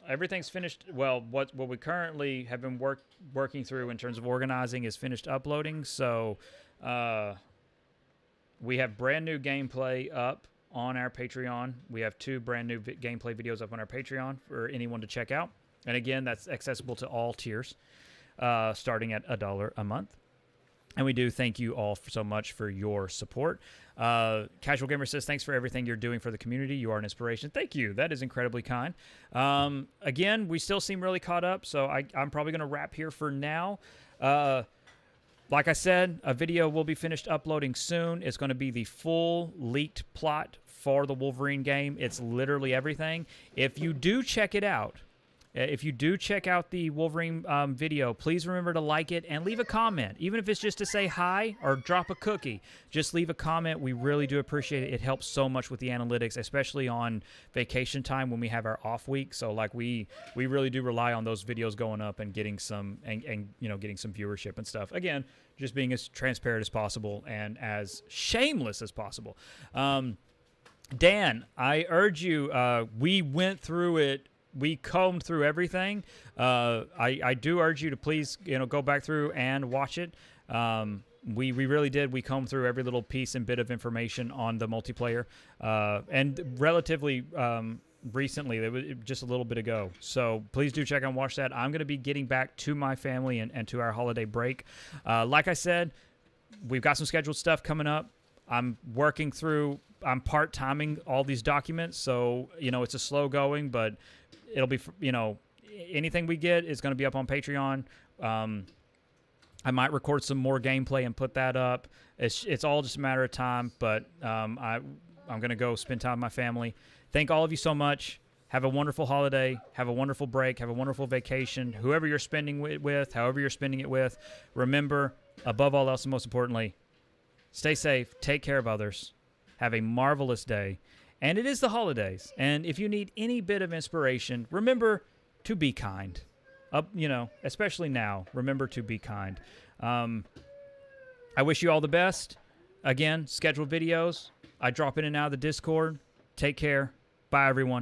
everything's finished. Well, what we currently have been working through in terms of organizing is finished uploading. So we have brand new gameplay up on our Patreon. We have 2 brand new gameplay videos up on our Patreon for anyone to check out. And again, that's accessible to all tiers, starting at $1 a month. And we do thank you all so much for your support. Casual Gamer says, thanks for everything you're doing for the community. You are an inspiration. Thank you. That is incredibly kind. Again, we still seem really caught up, so I'm probably going to wrap here for now. Like I said, a video will be finished uploading soon. It's going to be the full leaked plot for the Wolverine game. It's literally everything. If you do check it out, the Wolverine video, please remember to like it and leave a comment. Even if it's just to say hi or drop a cookie, just leave a comment. We really do appreciate it. It helps so much with the analytics, especially on vacation time when we have our off week. So like we really do rely on those videos going up and getting some getting some viewership and stuff. Again, just being as transparent as possible and as shameless as possible. Dan, I urge you, we went through it. We combed through everything. I do urge you to please, go back through and watch it. We really did. We combed through every little piece and bit of information on the multiplayer, and relatively recently, it was just a little bit ago. So please do check out and watch that. I'm going to be getting back to my family and to our holiday break. Like I said, we've got some scheduled stuff coming up. I'm working through. I'm part-timing all these documents, so it's a slow going, but it'll be anything we get is going to be up on Patreon. I might record some more gameplay and put that up. It's all just a matter of time, but I'm going to go spend time with my family. Thank all of you so much. Have a wonderful holiday. Have a wonderful break. Have a wonderful vacation. Whoever you're spending it with, however you're spending it with, remember, above all else and most importantly, stay safe. Take care of others. Have a marvelous day. And it is the holidays. And if you need any bit of inspiration, remember to be kind. Especially now, remember to be kind. I wish you all the best. Again, scheduled videos. I drop in and out of the Discord. Take care. Bye, everyone.